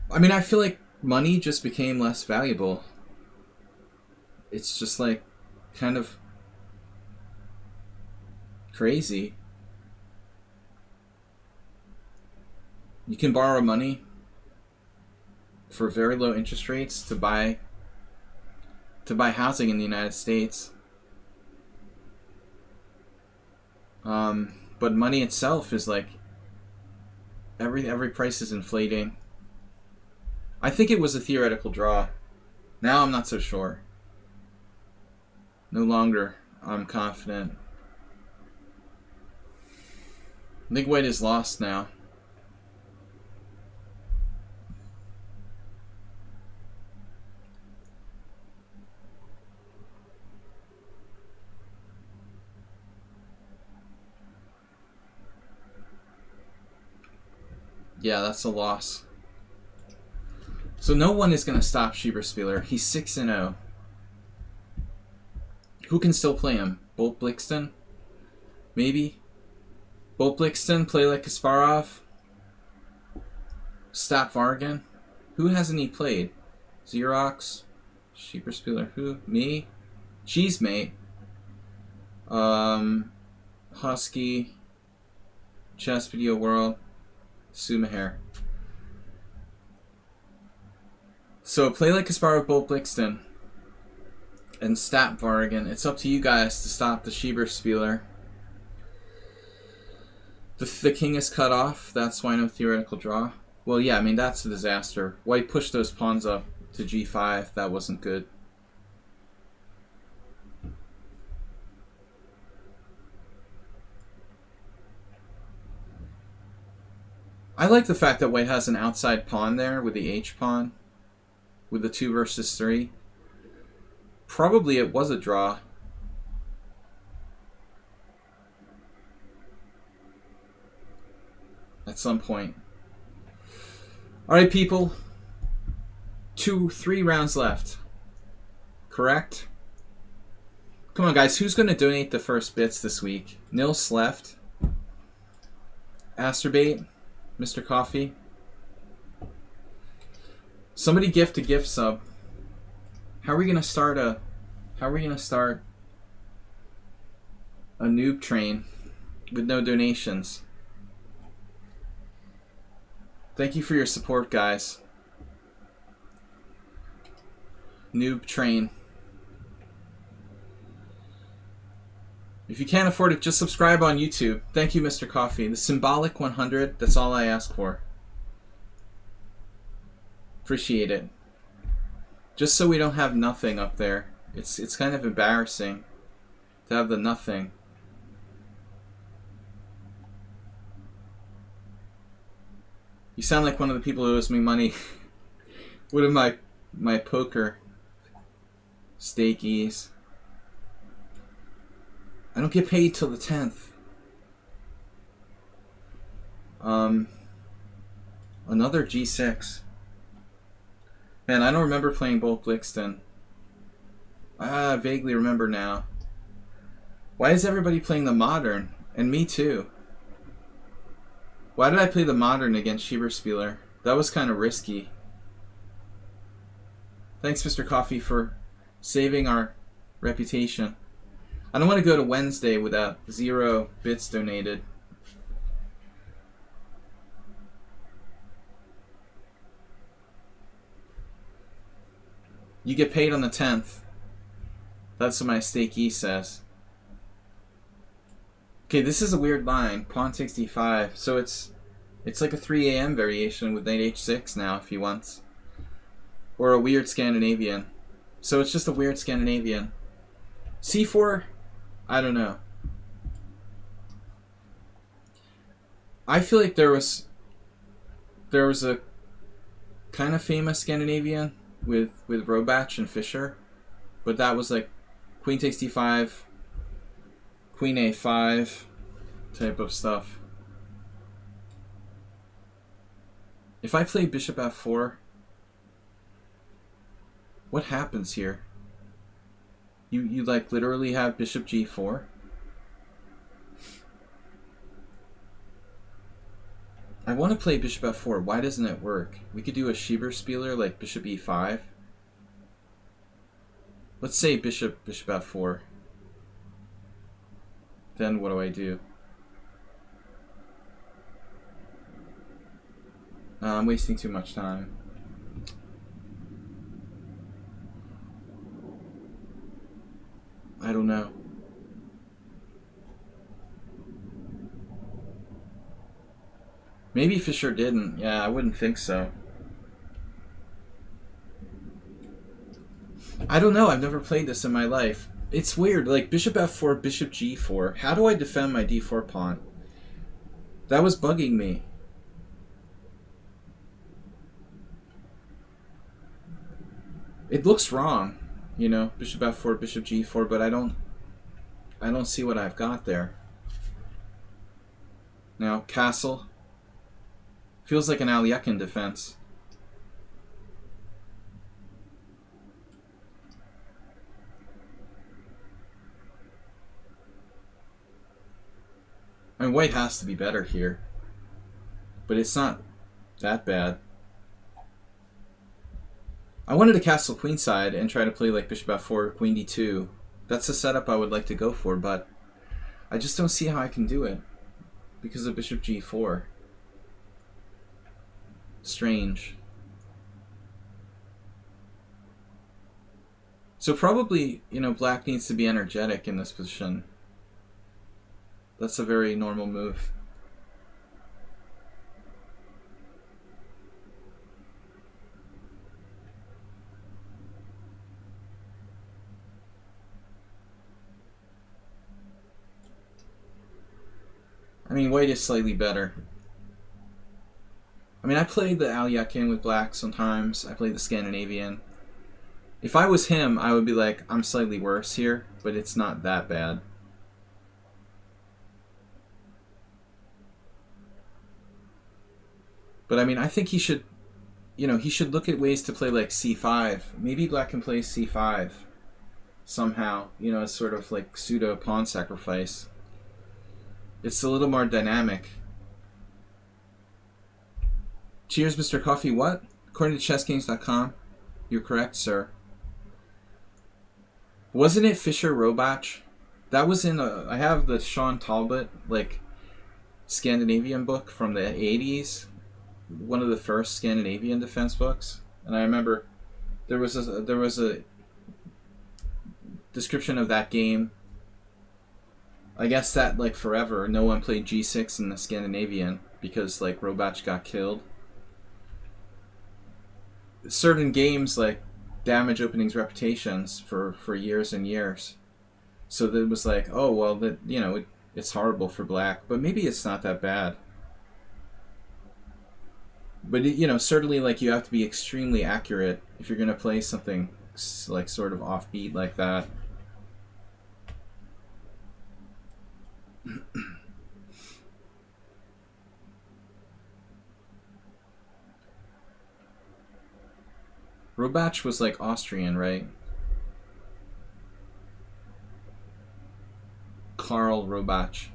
I mean, I feel like money just became less valuable. It's just like kind of crazy. You can borrow money for very low interest rates to buy housing in the United States. But money itself is like every price is inflating. I think it was a theoretical draw. Now I'm not so sure. No longer I'm confident. I think white is lost now. Yeah, that's a loss. So no one is going to stop Schieber. He's 6-0. Who can still play him? Bolt Blixton? Maybe? Bolt Blixton, play like Kasparov? Stop Vargan? Who hasn't he played? Xerox? Schieber. Who? Me? Cheesemate? Husky? Chess Video World? Sumahair. So play like Kasparov, Bolt Blixton, and stop Vargan. It's up to you guys to stop the Schieber. The king is cut off. That's why no theoretical draw. Well, yeah, I mean, that's a disaster. White pushed those pawns up to g5. That wasn't good. I like the fact that white has an outside pawn there with the h pawn, with the 2 versus 3. Probably it was a draw. At some point. Alright, people. 3 rounds left. Correct? Come on, guys. Who's going to donate the first bits this week? Nils left. Asterbait. Mr. Coffee. Somebody gift a gift sub. How are we gonna start a noob train with no donations? Thank you for your support, guys. Noob train. If you can't afford it, just subscribe on YouTube. Thank you, Mr. Coffee. The symbolic 100, that's all I ask for. Appreciate it. Just so we don't have nothing up there. It's kind of embarrassing to have the nothing. You sound like one of the people who owes me money. What are my poker stakies? I don't get paid till the 10th. Another G6. Man, I don't remember playing Bolt Blixton. I vaguely remember now. Why is everybody playing the modern? And me too. Why did I play the modern against Schieber? That was kind of risky. Thanks, Mr. Coffee, for saving our reputation. I don't want to go to Wednesday without 0 bits donated. You get paid on the 10th. That's what my stakee says. Okay, this is a weird line. Pawn 65. So it's like a 3 a.m. variation with knight h6 now if he wants. Or a weird Scandinavian. So it's just a weird Scandinavian. c4? I don't know. I feel like there was a kind of famous Scandinavian with Robach and Fischer, but that was like queen takes d5, queen a5 type of stuff. If I play bishop f4, what happens here? You like literally have bishop g4? I want to play bishop f4. Why doesn't it work? We could do a Schieber spieler like bishop e5. Let's say bishop f4. Then what do I do? I'm wasting too much time. I don't know. Maybe Fischer didn't. Yeah, I wouldn't think so. I don't know. I've never played this in my life. It's weird. Like bishop f4, bishop g4. How do I defend my d4 pawn? That was bugging me. It looks wrong, you know, bishop f4, bishop g4, but I don't see what I've got there. Now, castle. Feels like an Alekhine defense. I mean, white has to be better here, but it's not that bad. I wanted to castle queenside and try to play like bishop f4, queen d2. That's the setup I would like to go for, but I just don't see how I can do it because of bishop g4. Strange. So probably, you know, black needs to be energetic in this position. That's a very normal move. I mean, white is slightly better. I mean, I played the Alekhine with black sometimes. I played the Scandinavian. If I was him, I would be like, I'm slightly worse here, but it's not that bad. But I mean, I think he should, you know, he should look at ways to play like c5. Maybe black can play c5 somehow, you know, as sort of like pseudo pawn sacrifice. It's a little more dynamic. Cheers, Mr. Coffee. What? According to ChessGames.com, you're correct, sir. Wasn't it Fischer Robach? That was in a... I have the Sean Talbot, like, Scandinavian book from the 80s. One of the first Scandinavian defense books. And I remember there was a description of that game. I guess that, like, forever, no one played g6 in the Scandinavian because, like, Robach got killed. Certain games, like, damage openings reputations for years and years. So that it was like, oh, well, that, you know, it's horrible for black, but maybe it's not that bad. But, you know, certainly, like, you have to be extremely accurate if you're going to play something, like, sort of offbeat like that. Robach was like Austrian, right? Karl Robach.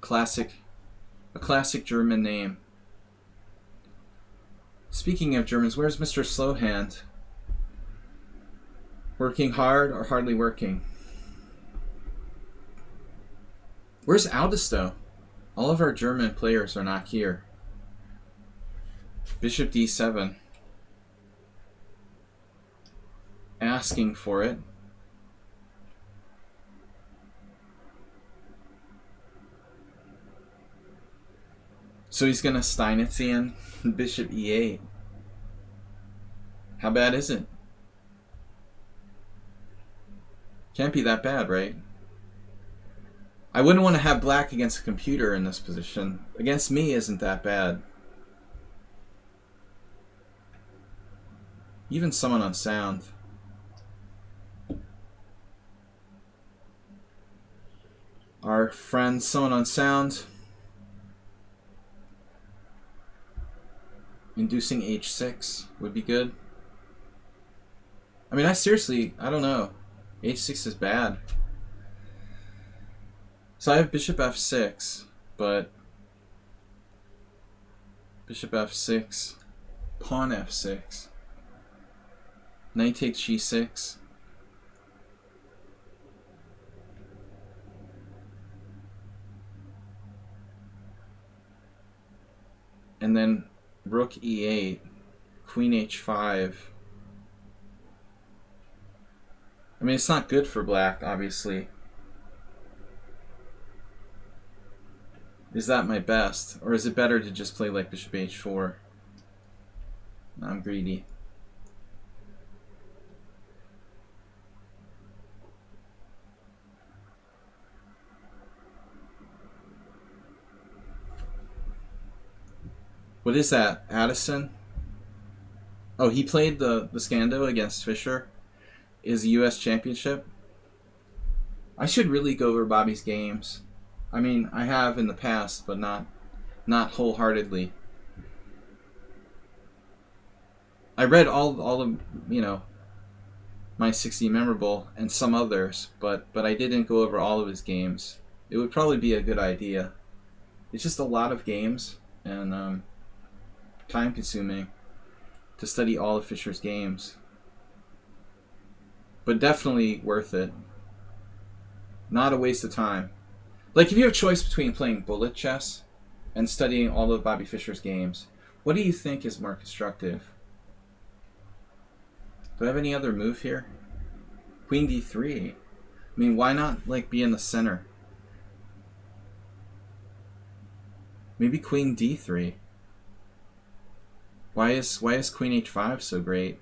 A classic German name. Speaking of Germans, where's Mr. Slowhand? Working hard or hardly working? Where's Aldisto? All of our German players are not here. Bishop d7. Asking for it. So he's going to Steinitzian Bishop e8. How bad is it? Can't be that bad, right? I wouldn't want to have black against a computer in this position. Against me isn't that bad. Even someone on sound. Our friend, someone on sound. Inducing h6 would be good. I mean, I don't know. h6 is bad. So I have bishop f6, but bishop f6, pawn f6, knight takes g6. And then rook e8, queen h5. I mean, it's not good for black, obviously. Is that my best? Or is it better to just play like bishop h4? I'm greedy. What is that? Addison? Oh, he played the Scando against Fischer. Is a US championship. I should really go over Bobby's games. I mean, I have in the past, but not wholeheartedly. I read all of, you know, my 60 memorable and some others, but I didn't go over all of his games. It would probably be a good idea. It's just a lot of games and time consuming to study all of Fischer's games. But definitely worth it. Not a waste of time. Like, if you have a choice between playing bullet chess and studying all of Bobby Fischer's games, what do you think is more constructive? Do I have any other move here? Queen d3. I mean, why not, like, be in the center? Maybe queen d3. Why is queen h5 so great?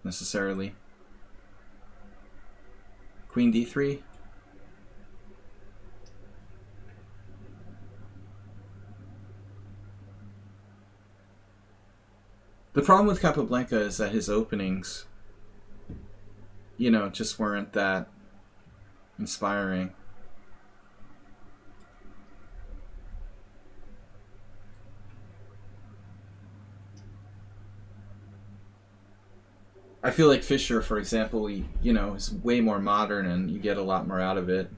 Necessarily. Queen d3. The problem with Capablanca is that his openings, you know, just weren't that inspiring. I feel like Fischer, for example, you know, is way more modern and you get a lot more out of it.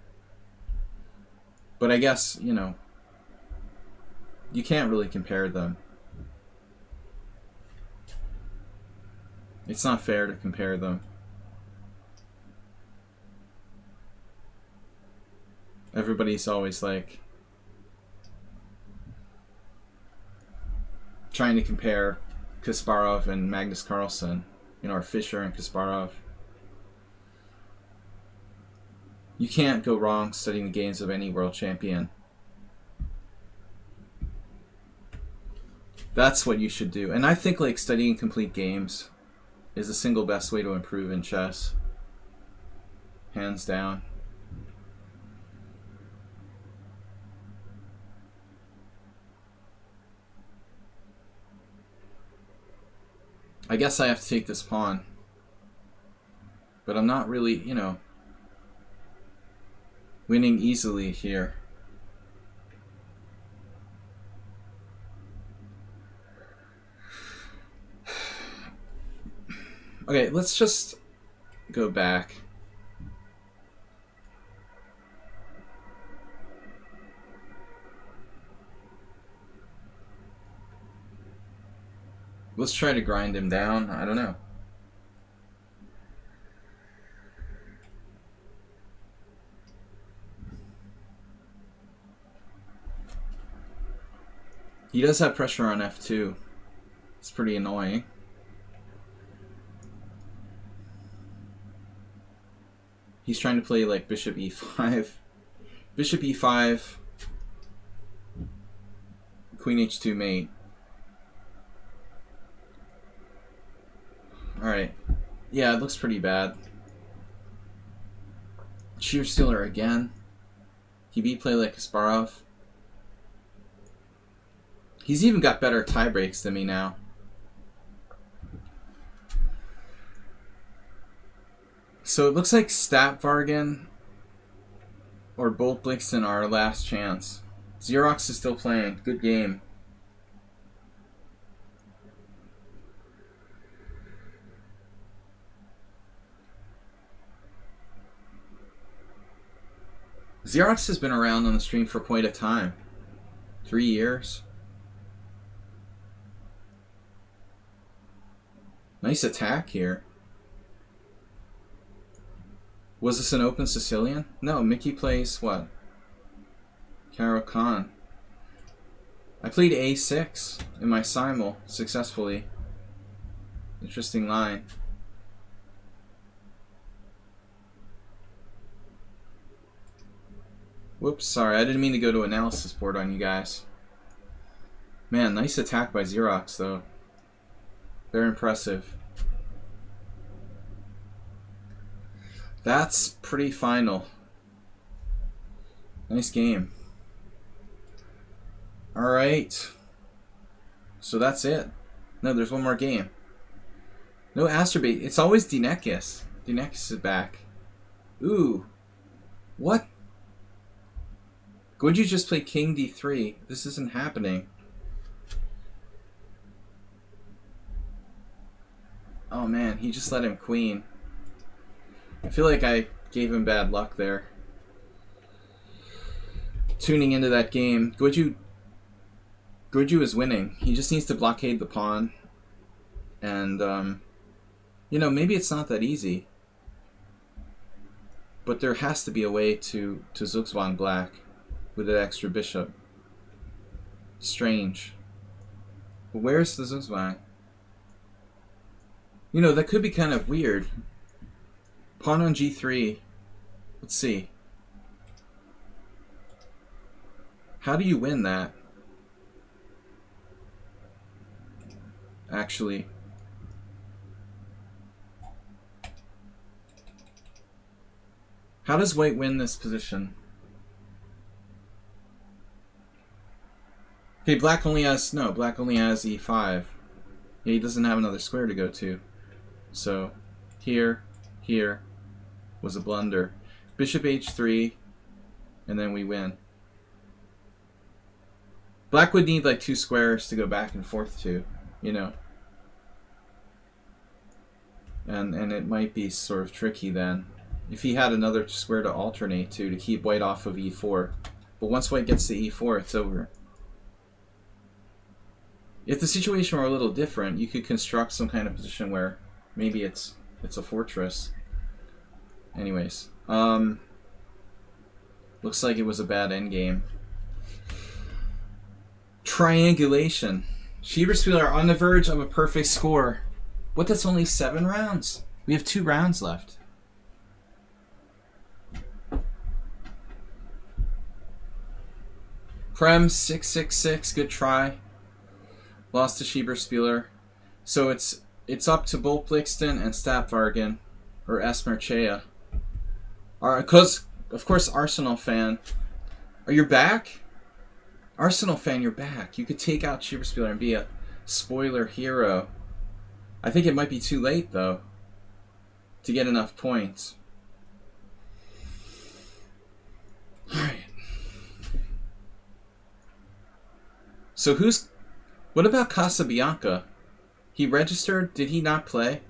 But I guess, you know, you can't really compare them. It's not fair to compare them. Everybody's always like trying to compare Kasparov and Magnus Carlsen, you know, or Fischer and Kasparov. You can't go wrong studying the games of any world champion. That's what you should do. And I think like studying complete games is the single best way to improve in chess. Hands down. I guess I have to take this pawn. But I'm not really, you know, winning easily here. Okay, let's just go back. Let's try to grind him down. I don't know. He does have pressure on f2. It's pretty annoying. He's trying to play like bishop e5. Bishop e5. Queen h2 mate. Alright. Yeah, it looks pretty bad. Sheer Stealer again. He beat play like Kasparov. He's even got better tie breaks than me now. So it looks like Stapvargan or Bolt Blixen are our last chance. Xerox is still playing. Good game. Xerox has been around on the stream for quite a time. 3 years. Nice attack here. Was this an open Sicilian? No, Mickey plays what? Caro Khan. I played a6 in my simul successfully. Interesting line. Whoops, sorry, I didn't mean to go to analysis board on you guys. Man, nice attack by Xerox though. Very impressive. That's pretty final. Nice game. Alright. So that's it. No, there's one more game. No Asterbait. It's always Dinekis. Dinekis is back. Ooh. What? Would you just play King D3? This isn't happening. Oh man, he just let him queen. I feel like I gave him bad luck there. Tuning into that game. Goju is winning. He just needs to blockade the pawn. And, you know, maybe it's not that easy. But there has to be a way to Zugzwang black with that extra bishop. Strange. But where's the Zugzwang? You know, that could be kind of weird. Pawn on g3. Let's see. How do you win that? Actually. How does white win this position? Okay, black only has e5. Yeah, he doesn't have another square to go to. So, here was a blunder. Bishop h3, and then we win. Black would need like 2 squares to go back and forth to, you know. And it might be sort of tricky then. If he had another square to alternate to keep white off of e4. But once white gets to e4, it's over. If the situation were a little different, you could construct some kind of position where maybe it's a fortress. Anyways, looks like it was a bad endgame. Triangulation. Schieber are on the verge of a perfect score. What? That's only 7 rounds. We have 2 rounds left. Prem 666. Good try. Lost to Schieber. So it's up to Bolt Blixen and Stapvargan or Esmerchea. Because of course Arsenal fan. Are you back? Arsenal fan, you're back. You could take out Schieber and be a spoiler hero. I think it might be too late though to get enough points. Alright. So what about Casabianca? He registered? Did he not play?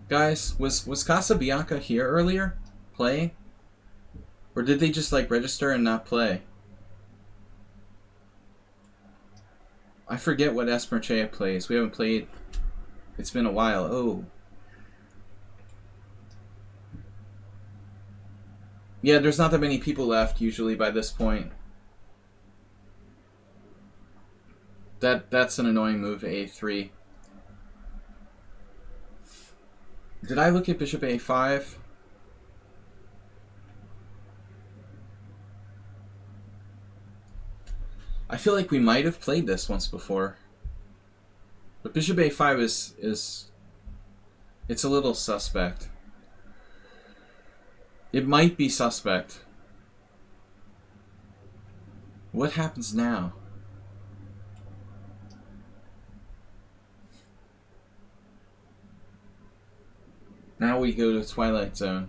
Guys, was Casabianca here earlier? Playing? Or did they just like register and not play? I forget what Esmerchea plays. We haven't played. It's been a while. Oh. Yeah, there's not that many people left usually by this point. That's an annoying move, A3. Did I look at bishop A5? I feel like we might have played this once before. But bishop A5 is it's a little suspect. It might be suspect. What happens now? Now we go to Twilight Zone.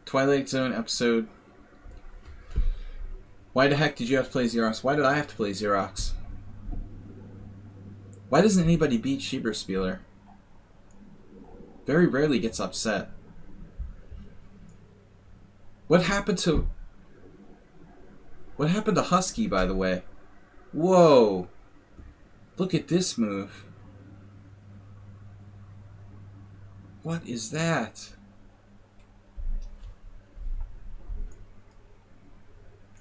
Twilight Zone episode. Why the heck did you have to play Xerox? Why did I have to play Xerox? Why doesn't anybody beat Schieber? Very rarely gets upset. What happened to Husky, by the way? Whoa. Look at this move. What is that?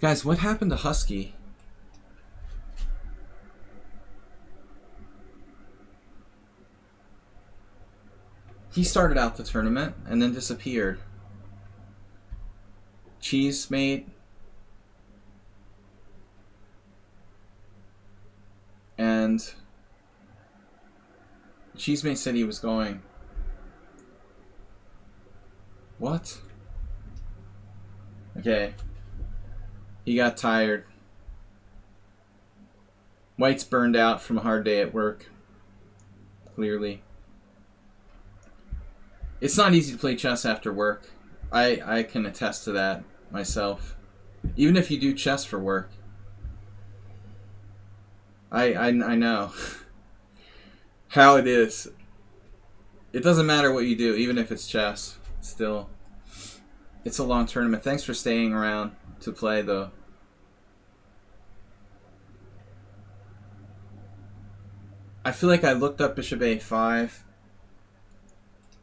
Guys, what happened to Husky? He started out the tournament and then disappeared. Cheese mate. And Cheesemate said he was going. What? Okay. He got tired. White's burned out from a hard day at work. Clearly. It's not easy to play chess after work. I can attest to that myself. Even if you do chess for work. I know how it is. It doesn't matter what you do, even if it's chess. Still, it's a long tournament. Thanks for staying around to play, though. I feel like I looked up bishop a5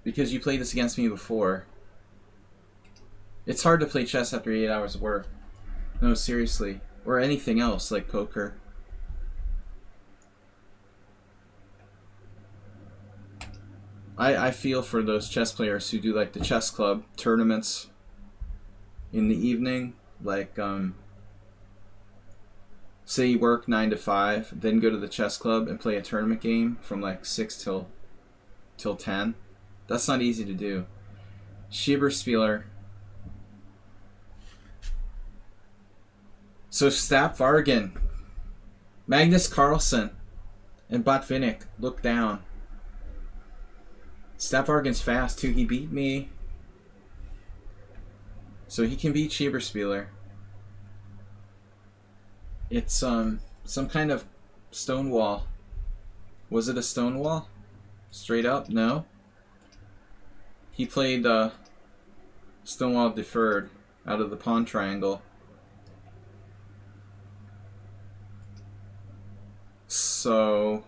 because you played this against me before. It's hard to play chess after 8 hours of work. No, seriously. Or anything else, like poker. I feel for those chess players who do like the chess club tournaments in the evening, like say you work 9 to 5, then go to the chess club and play a tournament game from like 6 till 10. That's not easy to do. Schieber. So Stapp Vargan, Magnus Carlsen, and Botvinnik look down. Stapp Vargan's fast too. He beat me. So he can beat Schieber. It's some kind of stonewall. Was it a stonewall? Straight up? No. He played stonewall deferred out of the pawn triangle. So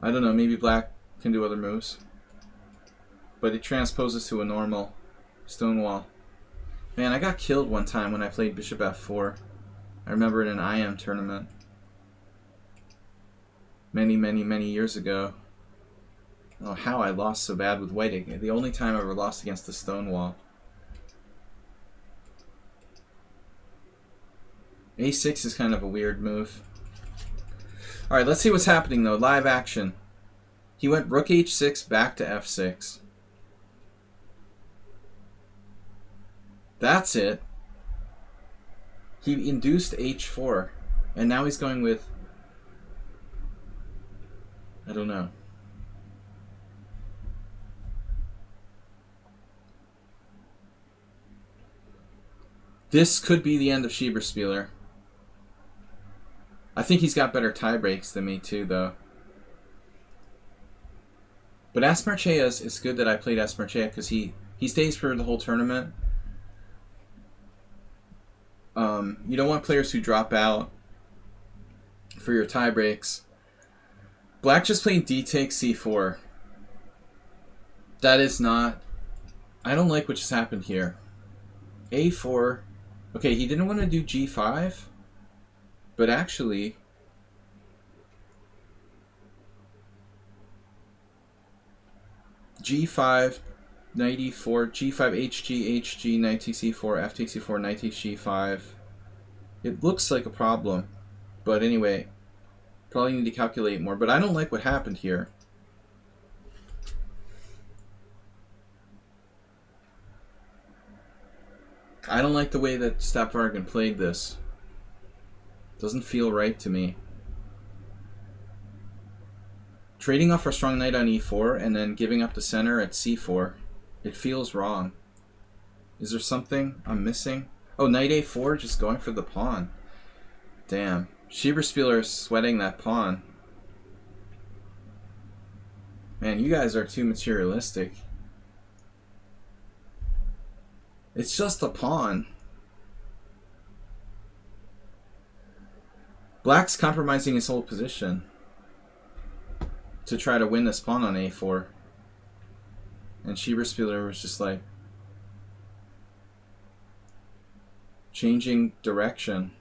I don't know, maybe black can do other moves. But it transposes to a normal stonewall. Man, I got killed one time when I played bishop f4. I remember in an IM tournament. Many years ago. Oh, how I lost so bad with white. The only time I ever lost against the stonewall. A6 is kind of a weird move. Alright, let's see what's happening though. Live action. He went rook h6 back to f6. That's it. He induced h4. And now he's going with... I don't know. This could be the end of Schieber. I think he's got better tie breaks than me too, though. But Esmerchea is good that I played Esmerchea because he stays for the whole tournament. You don't want players who drop out for your tie breaks. Black just played d takes c4. That is not... I don't like what just happened here. a4. Okay, he didn't want to do g5, but actually... g5, knight e4, g5, hg, hg, knight takes e4, f takes e4, knight takes g5. It looks like a problem, but anyway, probably need to calculate more, but I don't like what happened here. I don't like the way that Stapvargan played this. Doesn't feel right to me. Trading off our strong knight on e4 and then giving up the center at c4. It feels wrong. Is there something I'm missing? Oh, knight a4, just going for the pawn. Damn. Schieberspieler is sweating that pawn. Man, you guys are too materialistic. It's just a pawn. Black's compromising his whole position to try to win this pawn on a4. And Schieberspieler was just like changing direction.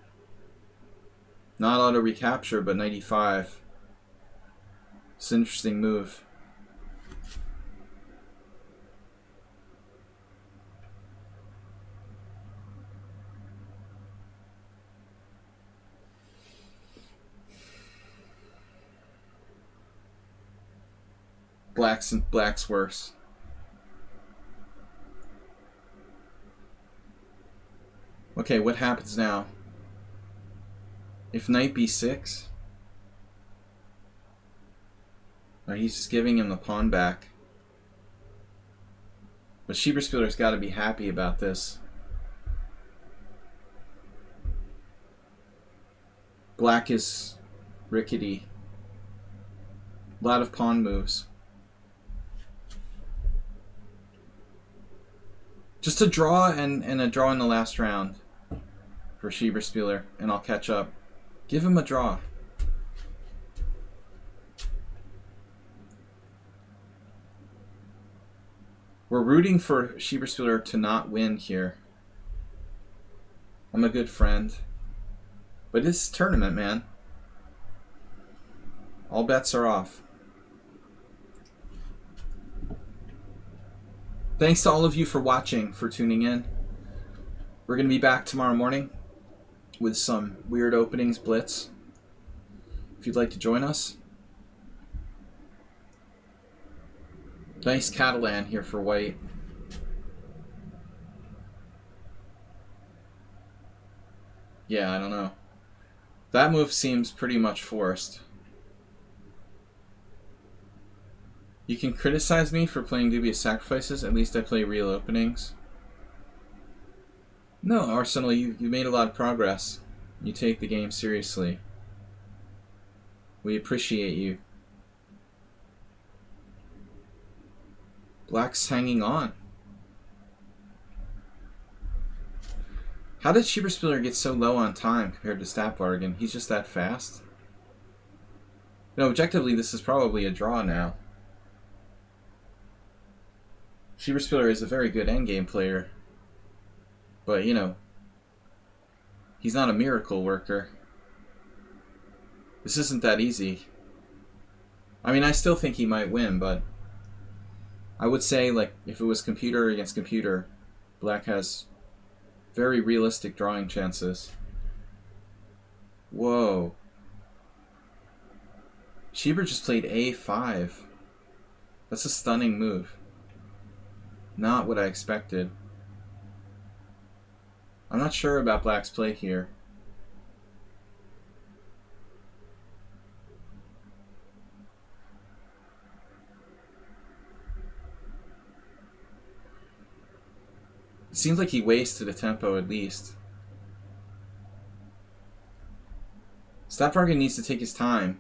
Not auto recapture, but knight e5. It's an interesting move. Black's worse. Okay, what happens now? If knight b6? Oh, he's just giving him the pawn back. But Schieberspieler's got to be happy about this. Black is rickety. A lot of pawn moves. Just a draw and a draw in the last round for Schieberspieler, and I'll catch up. Give him a draw. We're rooting for Schieberspieler to not win here. I'm a good friend. But it's a tournament, man. All bets are off. Thanks to all of you for watching, for tuning in. We're going to be back tomorrow morning with some weird openings blitz. If you'd like to join us. Nice Catalan here for white. Yeah, I don't know. That move seems pretty much forced. You can criticize me for playing dubious sacrifices. At least I play real openings. No, Arsenal, you made a lot of progress. You take the game seriously. We appreciate you. Black's hanging on. How did Schieberspieler get so low on time compared to Stapvargan? He's just that fast? No, objectively, this is probably a draw now. Schieberspieler is a very good endgame player. But, you know, he's not a miracle worker. This isn't that easy. I mean, I still think he might win, but I would say, like, if it was computer against computer, Black has very realistic drawing chances. Whoa. Schieber just played a5. That's a stunning move. Not what I expected. I'm not sure about Black's play here. It seems like he wasted a tempo at least. Stapvargan needs to take his time.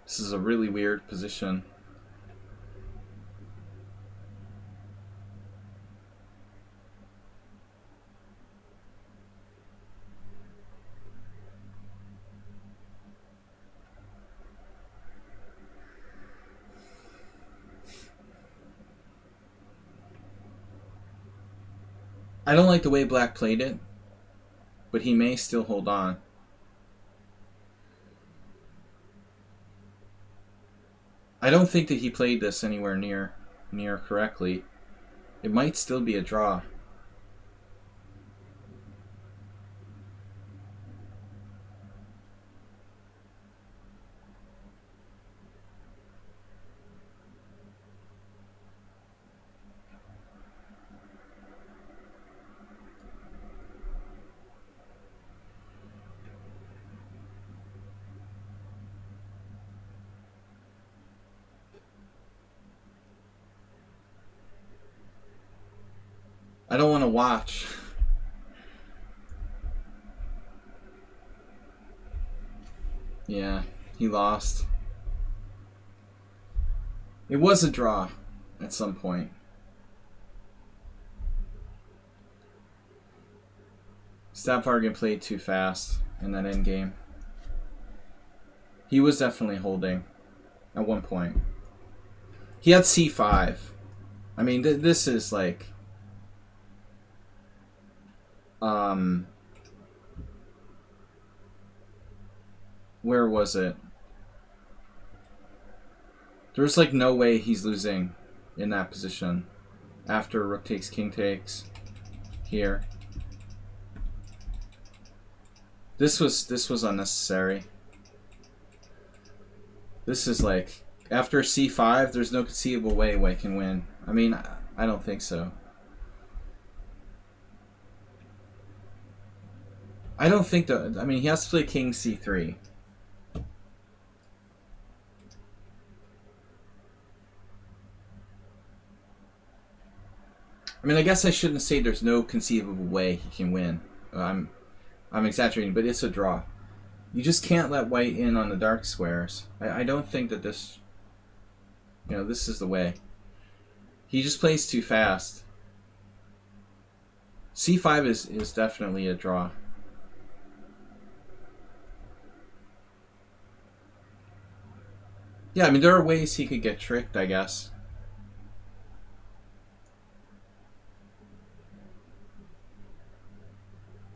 This is a really weird position. I don't like the way Black played it, but he may still hold on. I don't think that he played this anywhere near correctly. It might still be a draw. I don't want to watch. Yeah, he lost. It was a draw at some point. Stavvargen played too fast in that endgame. He was definitely holding at one point. He had c5. I mean, this is like... where was it? There's like no way he's losing in that position after rook takes, king takes here. This was unnecessary. This is like after c5, there's no conceivable way White can win. I mean, I don't think so. I don't think that. I mean, he has to play king c3. I mean, I guess I shouldn't say there's no conceivable way he can win. I'm exaggerating, but it's a draw. You just can't let White in on the dark squares. I don't think that this... this is the way. He just plays too fast. c5 is definitely a draw. Yeah, I mean, there are ways he could get tricked, I guess.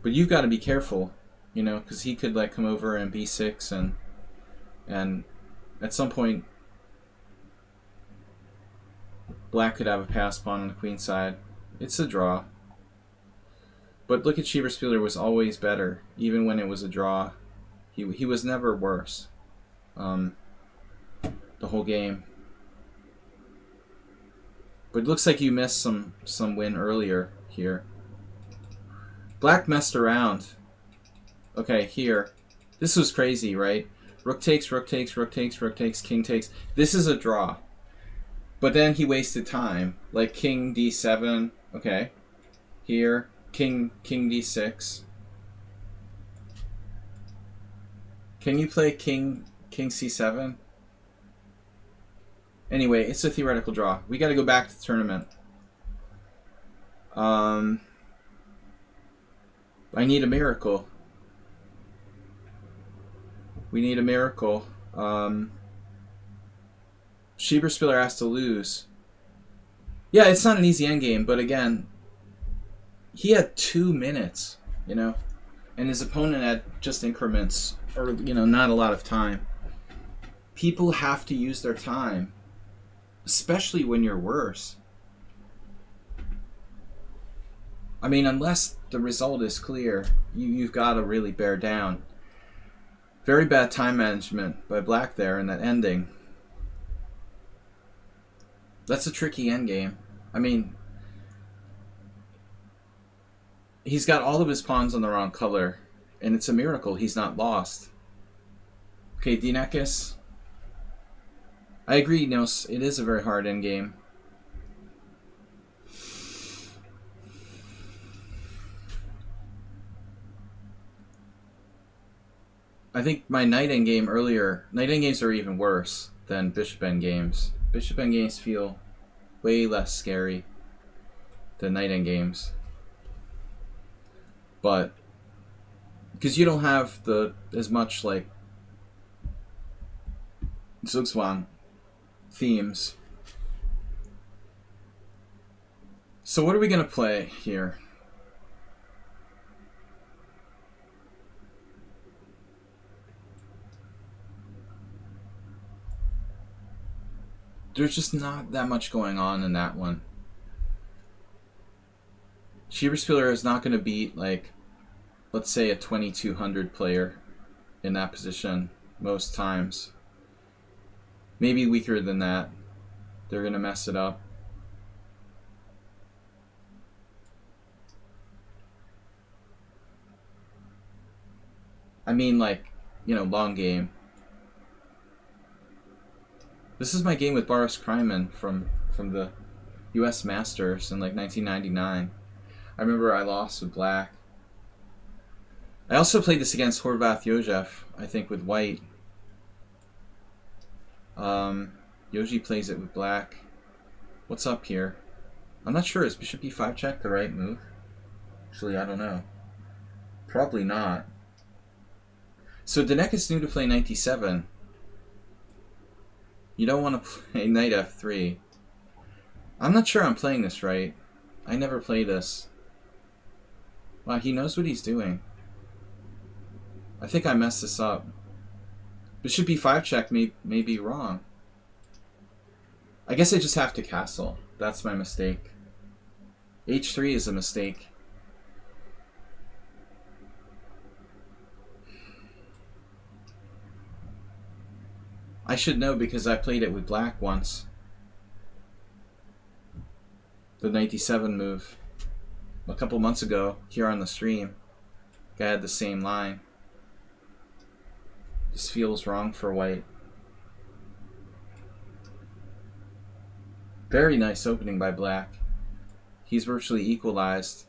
But you've got to be careful, because he could like come over and b6 and at some point Black could have a pass pawn on the queen side. It's a draw. But look at Schieber was always better, even when it was a draw. He was never worse. The whole game. But it looks like you missed some win earlier here. Black messed around. Okay, here. This was crazy, right? Rook takes, rook takes, rook takes, rook takes, king takes. This is a draw. But then he wasted time. Like king d7. Okay. Here. King d6. Can you play king c7? Anyway, it's a theoretical draw. We got to go back to the tournament. I need a miracle. We need a miracle. Schieber has to lose. Yeah, it's not an easy endgame, but again, he had 2 minutes, and his opponent had just increments, or, not a lot of time. People have to use their time, especially when you're worse. I mean, unless the result is clear, you've got to really bear down. Very bad time management by Black there in that ending. That's a tricky endgame. I mean, he's got all of his pawns on the wrong color, and it's a miracle he's not lost. Okay, Dinekis. I agree, Nos. It is a very hard endgame. I think my knight endgame earlier, knight endgames are even worse than bishop endgames. Bishop endgames feel way less scary than knight endgames. But because you don't have the as much like Zugzwang themes. So what are we gonna play here? There's just not that much going on in that one. Schieberspieler is not going to beat, like, let's say a 2200 player in that position most times. Maybe weaker than that. They're going to mess it up. I mean, like, you know, long game. This is my game with Boris Kryman from the U.S. Masters in, like, 1999. I remember I lost with black. I also played this against Horvath Jozef, I think, with white. Yoji plays it with black. What's up here? I'm not sure. Is bishop e5 check the right move? Actually, I don't know. Probably not. So Danek is new to play 97. You don't want to play knight f3. I'm not sure I'm playing this right. I never play this. Wow, he knows what he's doing. I think I messed this up. Bishop e5 check may be wrong. I guess I just have to castle. That's my mistake. h3 is a mistake. I should know because I played it with black once. The 97 move. A couple months ago, here on the stream. I had the same line. This feels wrong for white. Very nice opening by black. He's virtually equalized.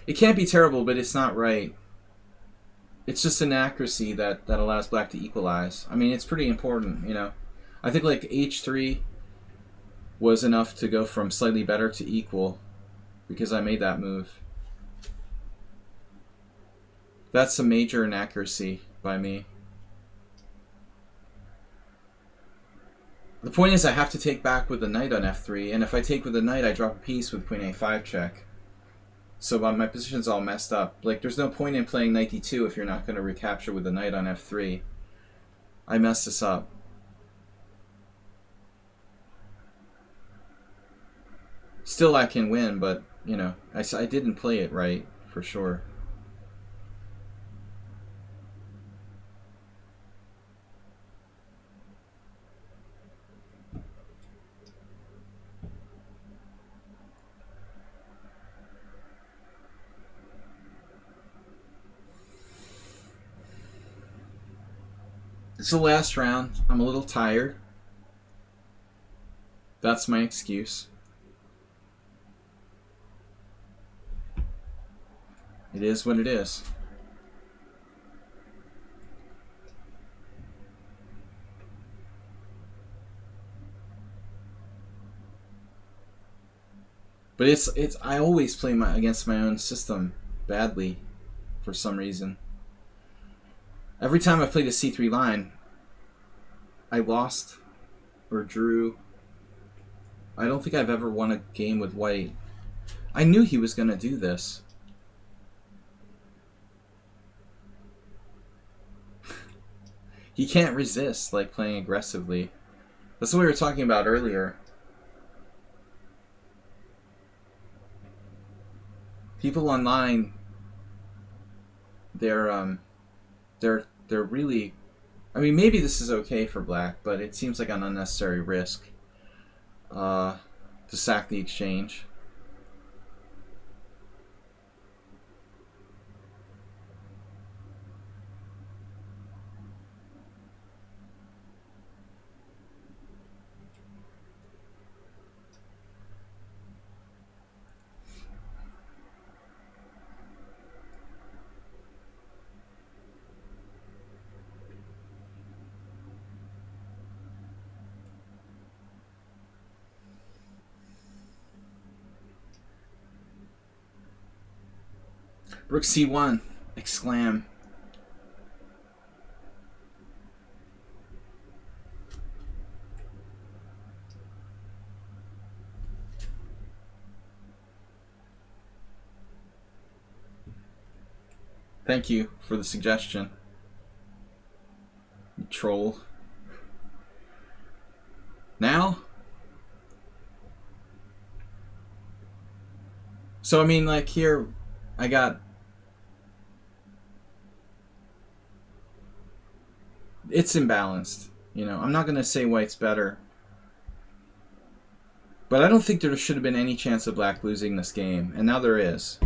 It can't be terrible, but it's not right. It's just an accuracy that allows black to equalize. I mean, it's pretty important, you know. I think like h3 was enough to go from slightly better to equal because I made that move. That's a major inaccuracy by me. The point is I have to take back with the knight on f3, and if I take with the knight, I drop a piece with queen a5 check. So my position's all messed up. Like, there's no point in playing knight d2 if you're not going to recapture with the knight on f3. I messed this up. Still, I can win, but, you know, I didn't play it right, for sure. It's the last round. I'm a little tired. That's my excuse. It is what it is. But it's I always play against my own system badly for some reason. Every time I played a c3 line, I lost or drew. I don't think I've ever won a game with white. I knew he was going to do this. He can't resist, like, playing aggressively. That's what we were talking about earlier. People online, they're really, I mean, maybe this is okay for black, but it seems like an unnecessary risk to sack the exchange. Rook c1. Exclam. Thank you for the suggestion. You troll. Now? So, I mean, like, here, I got... It's imbalanced. You know, I'm not going to say white's better. But I don't think there should have been any chance of black losing this game. And now there is.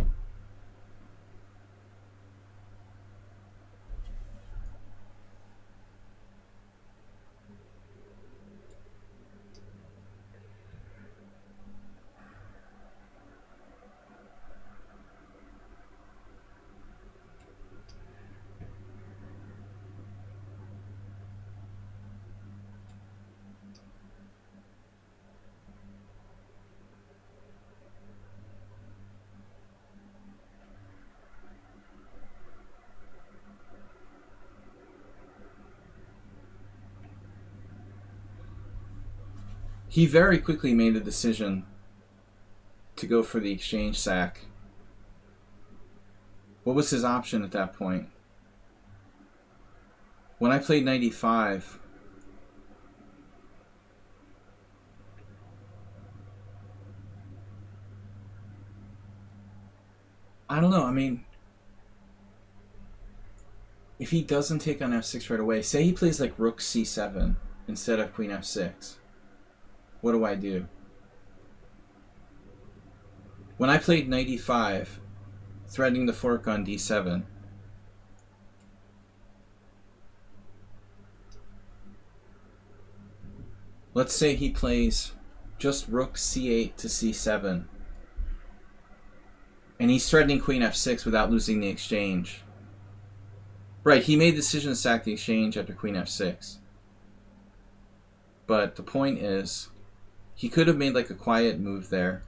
He very quickly made a decision to go for the exchange sack. What was his option at that point? When I played 95, I don't know. I mean, if he doesn't take on f6 right away, say he plays like rook c7 instead of queen f6, what do I do? When I played 95, threatening the fork on d7, let's say he plays just rook c8 to c7, and he's threatening queen f6 without losing the exchange. Right, he made the decision to sack the exchange after queen f6. But the point is, he could have made like a quiet move there.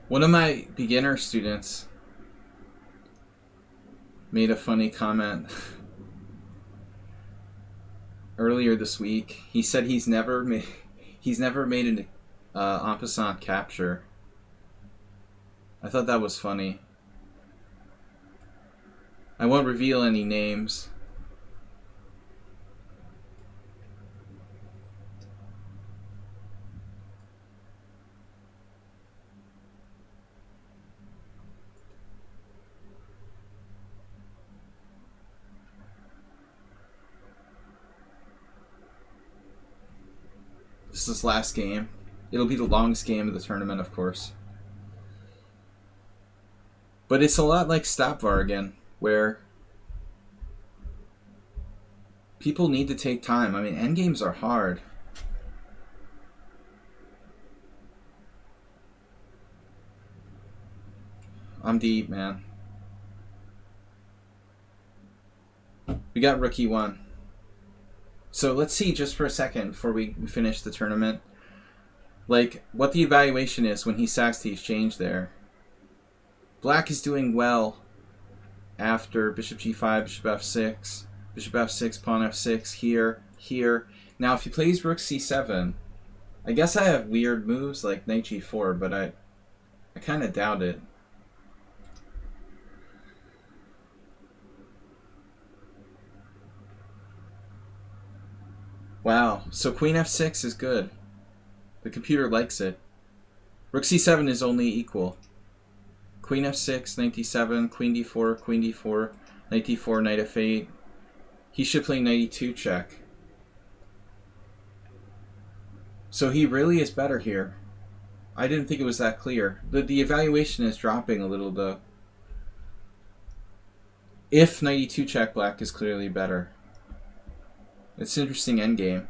One of my beginner students made a funny comment earlier this week. He said he's never made an en passant capture. I thought that was funny. I won't reveal any names. This is his last game. It'll be the longest game of the tournament, of course. But it's a lot like Stopvar again, where people need to take time. I mean, endgames are hard. I'm deep, man. We got rook e1. So let's see just for a second before we finish the tournament, like what the evaluation is when he sacks the exchange there. Black is doing well after bishop g5, bishop f6, pawn f6, here. Now if he plays rook c7, I guess I have weird moves like knight g4, but I kind of doubt it. Wow, so queen f6 is good. The computer likes it. Rook c7 is only equal. Queen f6, knight d7, queen d4, knight d4, knight f8. He should play knight e2 check. So he really is better here. I didn't think it was that clear. The evaluation is dropping a little though. If knight e2 check, black is clearly better. It's an interesting endgame.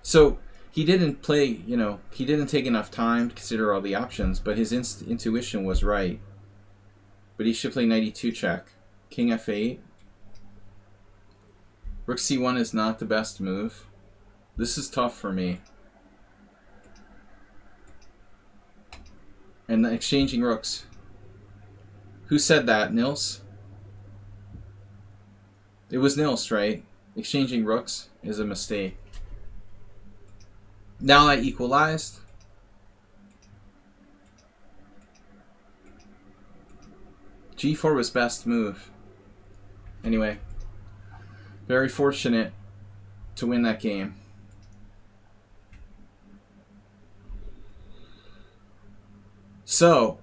So He didn't play, he didn't take enough time to consider all the options, but his intuition was right. But he should play knight e2 check. King f8. Rook c1 is not the best move. This is tough for me. And exchanging rooks. Who said that? Nils? It was Nils, right? Exchanging rooks is a mistake. Now I equalized. G4 was best move. Anyway, very fortunate to win that game. So,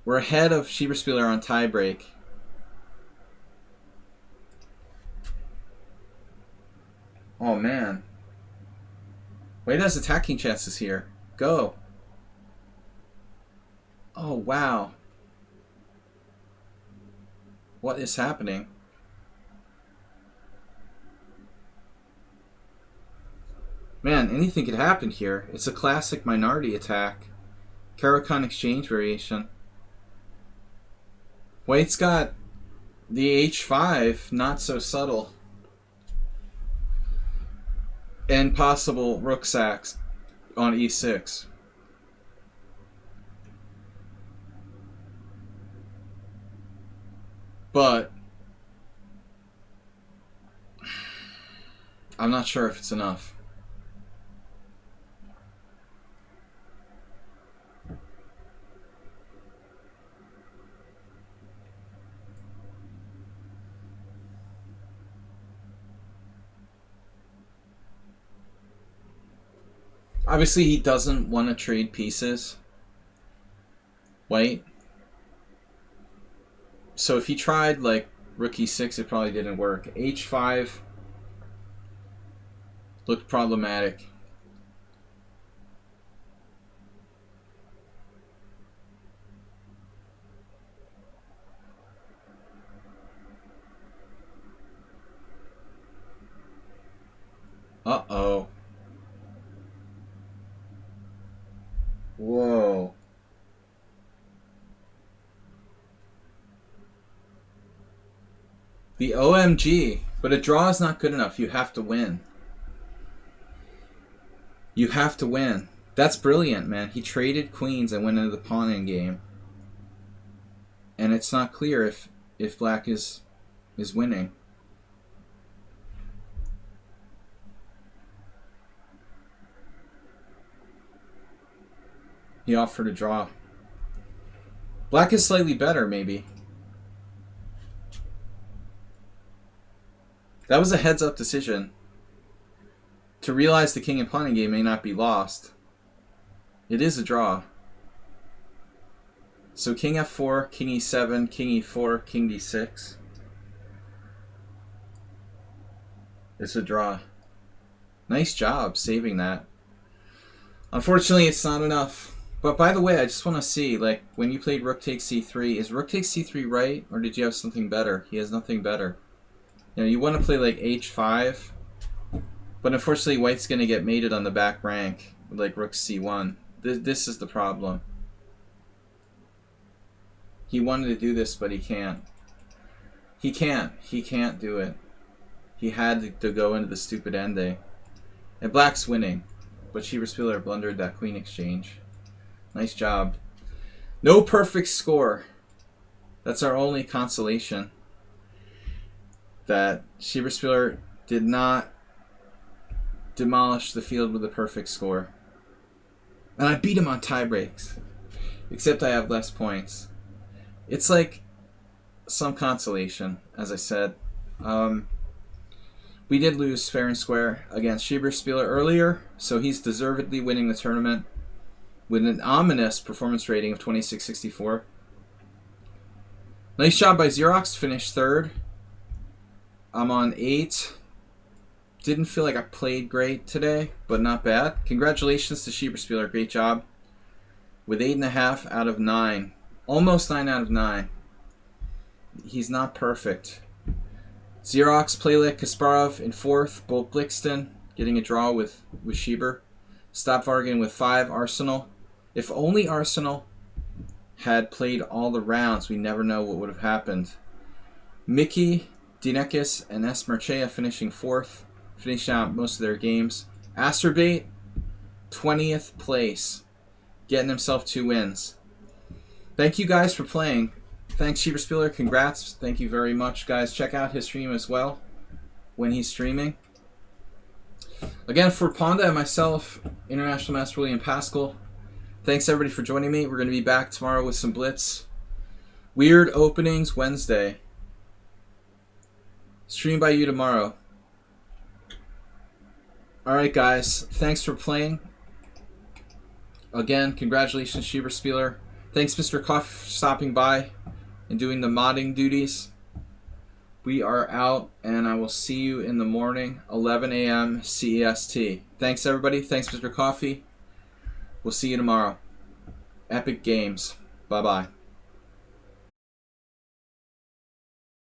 we're ahead of Schieber on tiebreak. Oh man. White has attacking chances here. Go. Oh wow. What is happening? Man, anything could happen here. It's a classic minority attack. Caro-Kann exchange variation. White's got the h5, not so subtle. And possible rook sacks on e6. But I'm not sure if it's enough. Obviously, he doesn't want to trade pieces. White. So if he tried like rook e6, it probably didn't work. h5 looked problematic. Uh-oh. Whoa. The OMG. But a draw is not good enough. You have to win. You have to win. That's brilliant, man. He traded queens and went into the pawn end game. And it's not clear if black is winning. He offered a draw. Black is slightly better, maybe. That was a heads-up decision. To realize the king and pawn game may not be lost. It is a draw. So king f4, king e7, king e4, king d6. It's a draw. Nice job saving that. Unfortunately, it's not enough. But by the way, I just want to see, like, when you played rook takes c3, is rook takes c3 right, or did you have something better? He has nothing better. You know, you want to play like h5, but unfortunately white's going to get mated on the back rank with like rook c1. This is the problem. He wanted to do this, but he can't. He can't do it. He had to go into the stupid ending. And black's winning, but Schieber blundered that queen exchange. Nice job. No perfect score. That's our only consolation. That Schieber did not demolish the field with a perfect score. And I beat him on tie breaks. Except I have less points. It's like some consolation, as I said. We did lose fair and square against Schieber earlier, so he's deservedly winning the tournament with an ominous performance rating of 2664. Nice job by Xerox, finished third. I'm on 8. Didn't feel like I played great today, but not bad. Congratulations to Schieber, great job. With 8.5 out of 9. Almost 9 out of 9. He's not perfect. Xerox, Playlick, Kasparov in 4th. Bolt Blixton getting a draw with Schieber. Stop Vargan with 5. Arsenal. If only Arsenal had played all the rounds, we never know what would have happened. Mickey, Dinekis, and S. Marchea finishing 4th, finishing out most of their games. Asterbait, 20th place, getting himself 2 wins. Thank you guys for playing. Thanks, Schieber. Congrats. Thank you very much, guys. Check out his stream as well when he's streaming. Again, for Pawnda and myself, International Master William Paschall, thanks everybody for joining me. We're going to be back tomorrow with some Blitz. Weird Openings Wednesday. Stream by you tomorrow. Alright guys, thanks for playing. Again, congratulations Schieber. Thanks Mr. Coffee for stopping by and doing the modding duties. We are out, and I will see you in the morning, 11 a.m. CEST. Thanks, everybody. Thanks, Mr. Coffee. We'll see you tomorrow. Epic Games. Bye-bye.